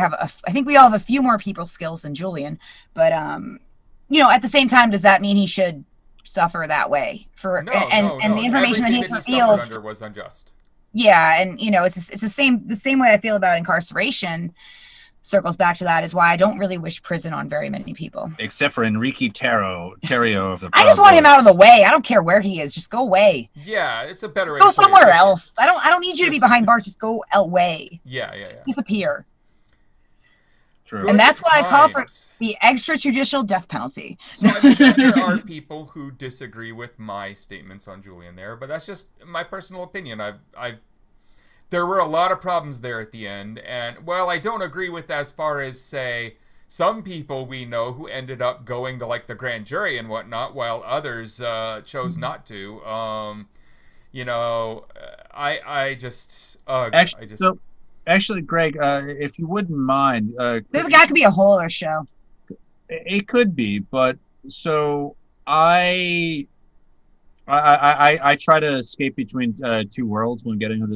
we all have a few more people skills than Julian, but at the same time, does that mean he should suffer that way? No. The information everything that he revealed under was unjust. Yeah, and it's the same way I feel about incarceration. Circles back to that, is why I don't really wish prison on very many people. Except for Enrique Tarrio of the. I just want him out of the way. I don't care where he is. Just go away. Yeah, it's a better way. Go somewhere else. I don't need you to be behind bars. Just go away. Yeah. Disappear. True. And that's why I call for the extrajudicial death penalty. So I'm sure there are people who disagree with my statements on Julian there, but that's just my personal opinion. There were a lot of problems there at the end, and while I don't agree with as far as, say, some people we know who ended up going to, like, the grand jury and whatnot, while others chose not to. Actually, Greg, if you wouldn't mind, this guy could be a whole other show. It could be, but so I try to escape between two worlds when getting to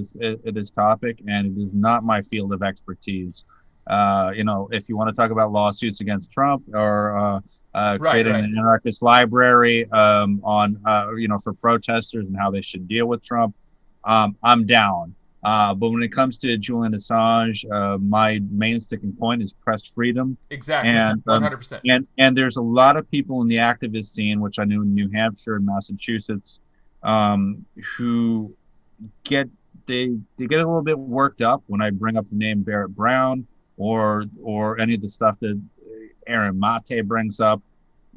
this topic, and it is not my field of expertise. If you want to talk about lawsuits against Trump or creating an anarchist library for protesters and how they should deal with Trump, I'm down. But when it comes to Julian Assange, my main sticking point is press freedom. Exactly, and 100%. And there's a lot of people in the activist scene, which I know in New Hampshire and Massachusetts, who get a little bit worked up when I bring up the name Barrett Brown or any of the stuff that Aaron Mate brings up.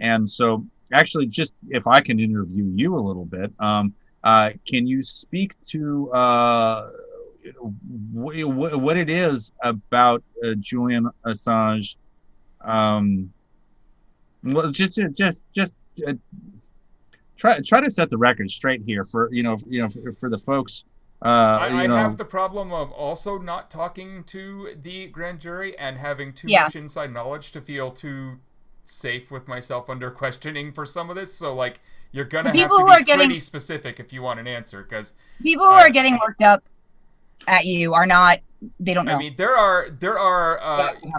And so, actually, just if I can interview you a little bit, can you speak to what it is about Julian Assange? Well, just try to set the record straight here for for the folks. I have the problem of also not talking to the grand jury and having too much inside knowledge to feel too safe with myself under questioning for some of this. So, like, you're going to have to be pretty specific if you want an answer, because people who are getting worked up at you are not, they don't know. I mean, there are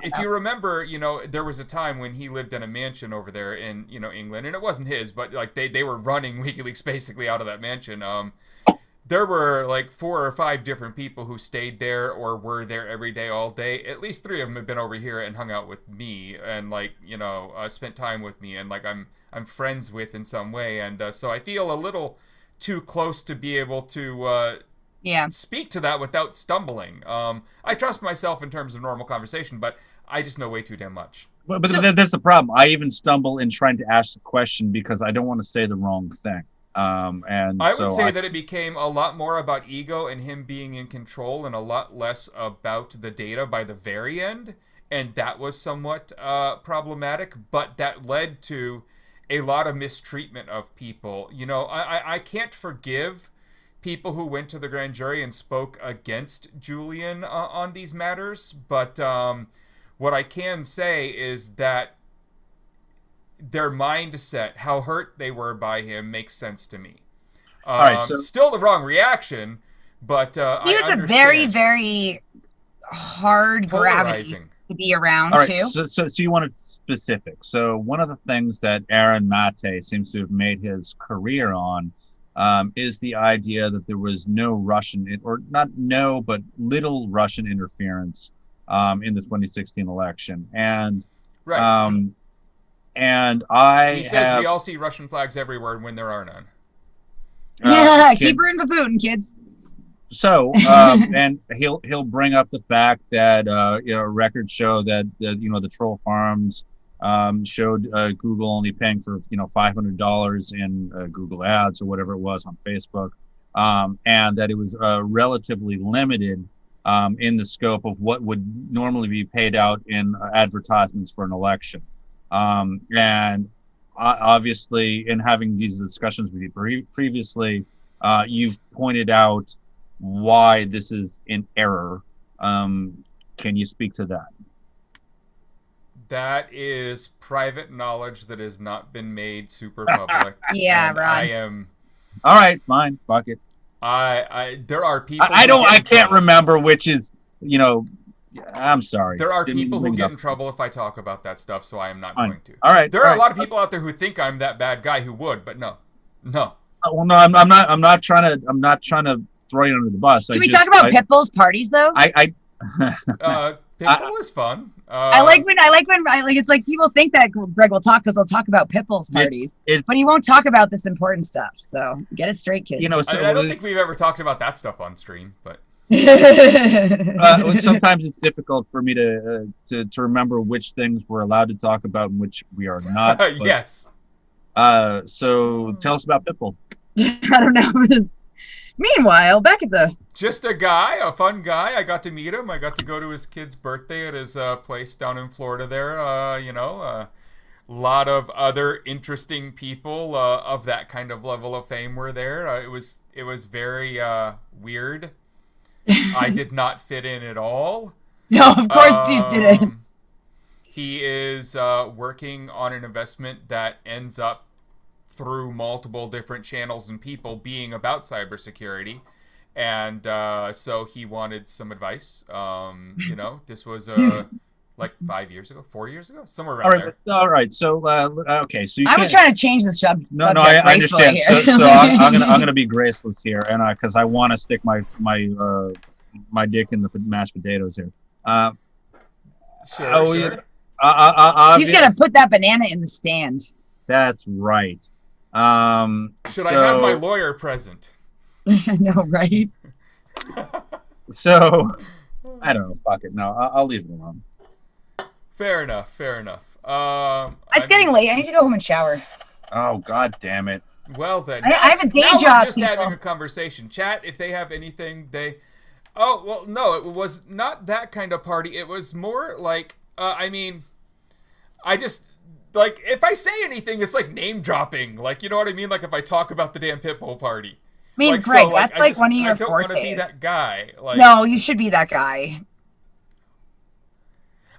if you remember, there was a time when he lived in a mansion over there in, England, and it wasn't his, but like they were running WikiLeaks basically out of that mansion. There were like 4 or 5 different people who stayed there or were there every day, all day. At least 3 of them have been over here and hung out with me and, like, spent time with me and, like, I'm friends with in some way. And so I feel a little too close to be able to speak to that without stumbling. I trust myself in terms of normal conversation, but I just know way too damn much. But that's the problem. I even stumble in trying to ask the question because I don't want to say the wrong thing. And I would say that it became a lot more about ego and him being in control and a lot less about the data by the very end. And that was somewhat problematic, but that led to a lot of mistreatment of people. I can't forgive people who went to the grand jury and spoke against Julian on these matters, but what I can say is that their mindset, how hurt they were by him, makes sense to me. All right, so still the wrong reaction, but he was a very, very hard gravity to be around. All right, too. So you wanted specific. So one of the things that Aaron Mate seems to have made his career on is the idea that there was no Russian, or not no, but little Russian interference in the 2016 election, and right. And he says we all see Russian flags everywhere when there are none. Keep rooting for Putin, kids. So, and he'll bring up the fact that records show that the troll farms showed Google only paying for $500 in Google ads or whatever it was on Facebook, and that it was relatively limited in the scope of what would normally be paid out in advertisements for an election. And obviously, in having these discussions with you previously, you've pointed out why this is in error. Can you speak to that? That is private knowledge that has not been made super public. Yeah, right. I am. All right, fine, fuck it. There are people. I can't remember which is. I'm sorry. There are people who get in trouble if I talk about that stuff, so I am not going to. All right. There are a lot of people out there who think I'm that bad guy who would, but no. Well, no, I'm not trying to throw you under the bus. Can we talk about Pitbull's parties though? Pitbull is fun. I like when it's like people think that Greg will talk because he'll talk about Pitbull's parties, but he won't talk about this important stuff. So get it straight, kids. I don't think we've ever talked about that stuff on stream, but. Sometimes it's difficult for me to remember which things we're allowed to talk about and which we are not. Yes. So tell us about Pitbull. I don't know. Meanwhile, back at the... Just a fun guy. I got to meet him. I got to go to his kid's birthday at his place down in Florida there. A lot of other interesting people of that kind of level of fame were there. It was very weird. I did not fit in at all. No, of course you didn't. He is working on an investment that ends up through multiple different channels and people being about cybersecurity. And so he wanted some advice. This was like 5 years ago, 4 years ago, somewhere around there. All right. So, okay. So I was trying to change the subject. No, I understand. So I'm gonna be graceless here, and because I want to stick my my dick in the mashed potatoes here. Sure. He's gonna put that banana in the stand. That's right. Should I have my lawyer present? I know, right? So, I don't know. Fuck it. No, I'll leave it alone. Fair enough. It's getting late. I need to go home and shower. Oh, God damn it. Well, then. I have a day now job. We're just having a conversation. Chat, if they have anything, they... Oh, well, no, it was not that kind of party. It was more like, I just... Like, if I say anything, it's like name dropping. Like, you know what I mean? Like, if I talk about the damn Pitbull party. I mean, like, Greg, that's like one of your fortes. I don't want to be that guy. Like, no, you should be that guy.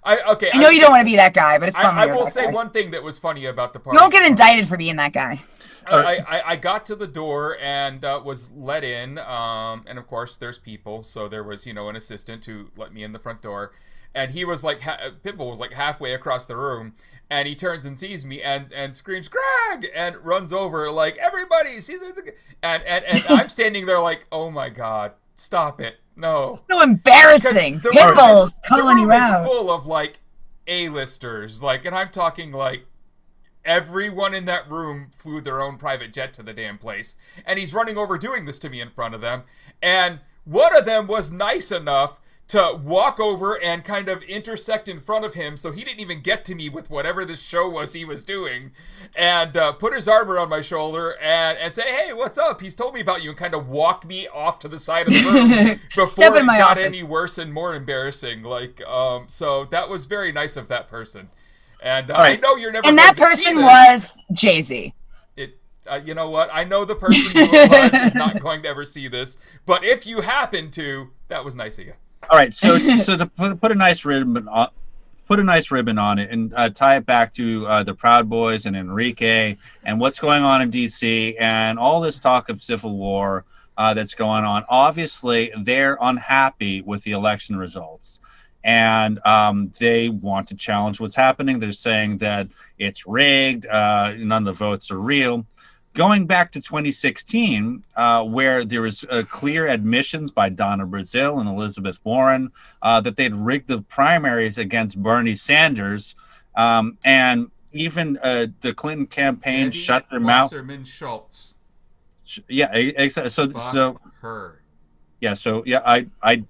I know you don't want to be that guy, but it's funny. I will say one thing that was funny about the party. You won't get indicted for being that guy. I got to the door and was let in, and of course there's people, so there was an assistant who let me in the front door, and he was like Pitbull was like halfway across the room, and he turns and sees me and screams "Gregg!" and runs over like, "Everybody see the and I'm standing there like, oh my God, stop it. No. It's so embarrassing. Pitbull's calling you out. The room is full of like A-listers, like, and I'm talking like everyone in that room flew their own private jet to the damn place, and he's running over doing this to me in front of them, and one of them was nice enough to walk over and kind of intersect in front of him, so he didn't even get to me with whatever this show was he was doing, and put his arm around my shoulder and say, "Hey, what's up? He's told me about you," and kind of walk me off to the side of the room before it got any worse and more embarrassing. Like, so that was very nice of that person. And right. I know you're never. And that person was Jay-Z. You know what? I know the person who it was is not going to ever see this, but if you happen to, that was nice of you. All right, so to put a nice ribbon on it and tie it back to the Proud Boys and Enrique and what's going on in DC and all this talk of civil war that's going on. Obviously, they're unhappy with the election results, and they want to challenge what's happening. They're saying that it's rigged, none of the votes are real. Going back to 2016, where there was clear admissions by Donna Brazile and Elizabeth Warren that they'd rigged the primaries against Bernie Sanders, and even the Clinton campaign shut their mouth. Schultz. Yeah, exactly. So her. Yeah, so yeah, I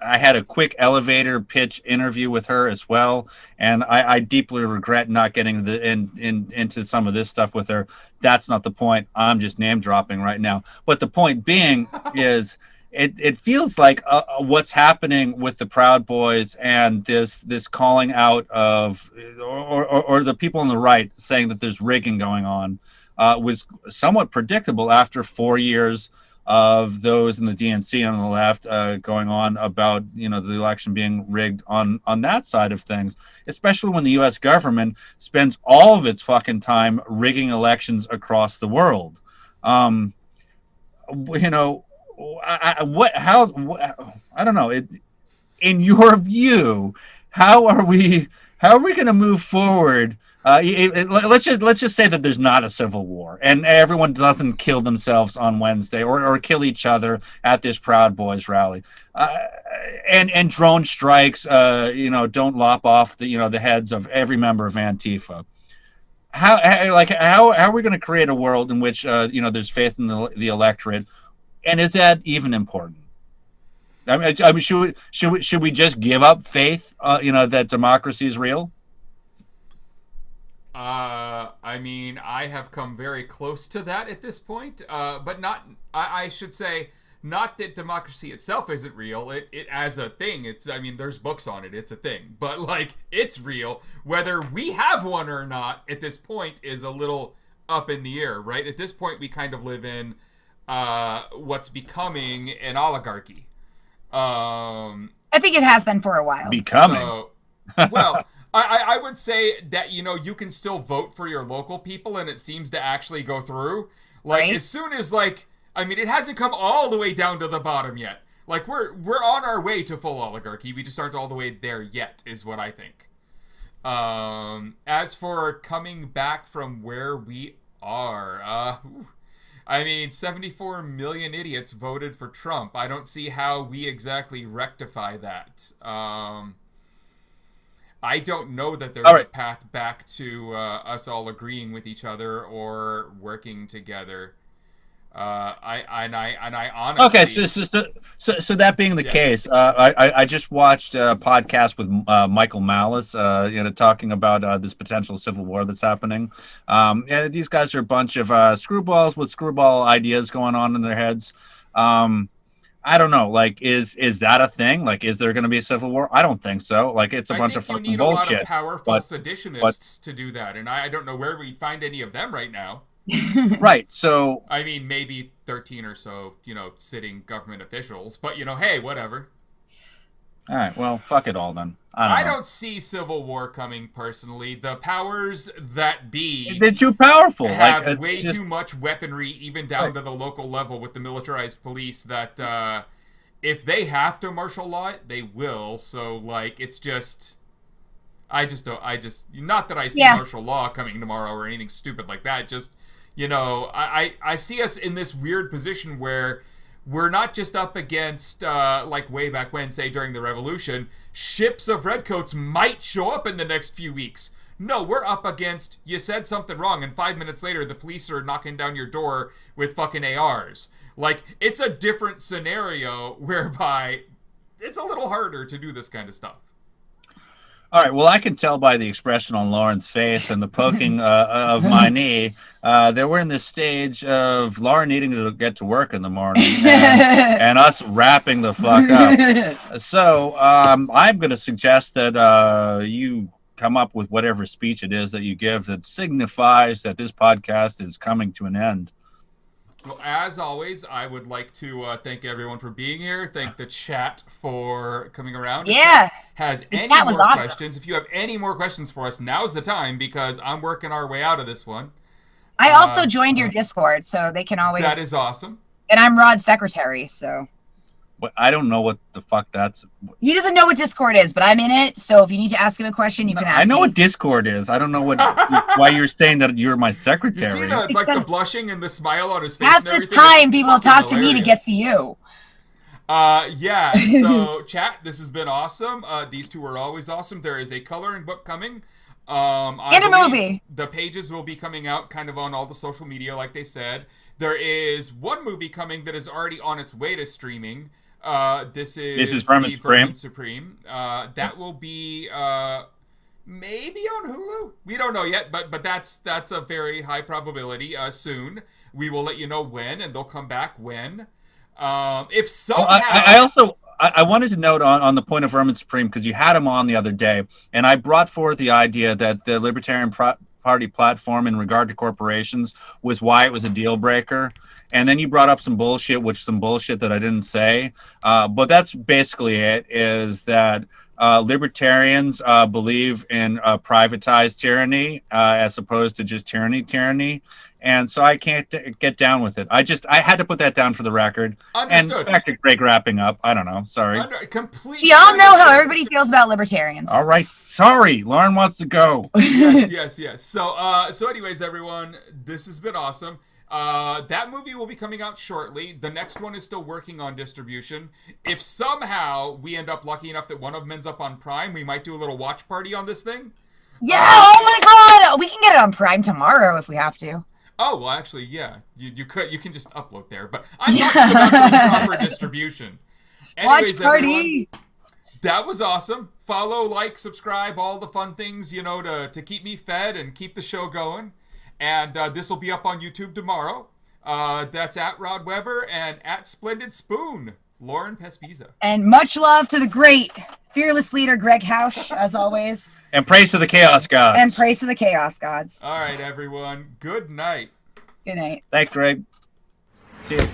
had a quick elevator pitch interview with her as well, and I deeply regret not getting into some of this stuff with her. That's not the point. I'm just name dropping right now. But the point being is, it feels like what's happening with the Proud Boys and this calling out of or the people on the right saying that there's rigging going on was somewhat predictable after 4 years of those in the DNC on the left going on about the election being rigged on that side of things, especially when the U.S. government spends all of its fucking time rigging elections across the world. I don't know. In your view, how are we going to move forward? Let's just say that there's not a civil war and everyone doesn't kill themselves on Wednesday or kill each other at this Proud Boys rally, and drone strikes don't lop off the heads of every member of Antifa. How are we going to create a world in which there's faith in the electorate, and is that even important? I mean, should we just give up faith that democracy is real? I have come very close to that at this point, but not, I should say, not that democracy itself isn't real. It as a thing, there's books on it, it's a thing, but like, it's real. Whether we have one or not at this point is a little up in the air, right? At this point, we kind of live in, what's becoming an oligarchy. I think it has been for a while. Well, I would say that, you can still vote for your local people and it seems to actually go through. Like, right? As soon as, it hasn't come all the way down to the bottom yet. Like, we're on our way to full oligarchy. We just aren't all the way there yet, is what I think. As for coming back from where we are, I mean, 74 million idiots voted for Trump. I don't see how we exactly rectify that. I don't know that there's a path back to us all agreeing with each other or working together. I honestly. Okay, so that being the case, I just watched a podcast with Michael Malice, talking about this potential civil war that's happening. These guys are a bunch of screwballs with screwball ideas going on in their heads. I don't know. Like, is that a thing? Like, is there going to be a civil war? I don't think so. Like, it's a bunch of fucking bullshit. You need a lot of powerful seditionists to do that, and I don't know where we'd find any of them right now. Right. So I mean, maybe 13 or so, sitting government officials, but hey, whatever. All right. Well, fuck it all then. I don't see civil war coming personally. The powers that be, they're too powerful. Have way too much weaponry, even down to the local level with the militarized police. That if they have to martial law it, they will. So it's just. Not that I see martial law coming tomorrow or anything stupid like that. Just. I see us in this weird position where we're not just up against, way back when, say, during the Revolution, ships of redcoats might show up in the next few weeks. No, we're up against, you said something wrong, and 5 minutes later, the police are knocking down your door with fucking ARs. It's a different scenario whereby it's a little harder to do this kind of stuff. All right. Well, I can tell by the expression on Lauren's face and the poking of my knee that we're in this stage of Lauren needing to get to work in the morning and us wrapping the fuck up. So I'm going to suggest that you come up with whatever speech it is that you give that signifies that this podcast is coming to an end. Well, as always, I would like to thank everyone for being here. Thank the chat for coming around. Yeah. Has any more questions? If you have any more questions for us, now's the time because I'm working our way out of this one. I also joined your Discord, so they can always. That is awesome. And I'm Rod's secretary, so. But I don't know what the fuck that's. He doesn't know what Discord is, but I'm in it. So if you need to ask him a question, you can ask. I know what Discord is. I don't know why you're saying that you're my secretary. You see the blushing and the smile on his face and everything. Half the time, people talk to me to get to you. Yeah. So chat, this has been awesome. These two are always awesome. There is a coloring book coming. And a movie. The pages will be coming out kind of on all the social media, like they said. There is one movie coming that is already on its way to streaming. This is Vermin Supreme. That will be maybe on Hulu. We don't know yet, but that's a very high probability. Soon we will let you know when, and they'll come back when. If somehow, I wanted to note on the point of Vermin Supreme because you had him on the other day, and I brought forth the idea that the Libertarian Party platform in regard to corporations was why it was a deal breaker. And then you brought up some bullshit that I didn't say. But that's basically it, is that libertarians believe in privatized tyranny as opposed to just tyranny. And so I can't get down with it. I had to put that down for the record. Understood. And back to Greg wrapping up. I don't know. Sorry. Completely. We all know how everybody feels about libertarians. All right. Sorry. Lauren wants to go. Yes. So anyways, everyone, this has been awesome. That movie will be coming out shortly. The next one is still working on distribution. If somehow we end up lucky enough that one of them ends up on Prime, we might do a little watch party on this thing. Yeah. Oh my God. We can get it on Prime tomorrow if we have to. Oh, well, actually, yeah. You can just upload there. But I'm talking about the proper distribution. Anyways, watch party. Everyone, that was awesome. Follow, like, subscribe, all the fun things, to keep me fed and keep the show going. And this will be up on YouTube tomorrow. That's at Rod Weber and at Splendid Spoon, Lauren Pespisa. And much love to the great fearless leader, Gregg Housh, as always. And praise to the Chaos Gods. And praise to the Chaos Gods. All right, everyone. Good night. Good night. Thanks, Greg. See you.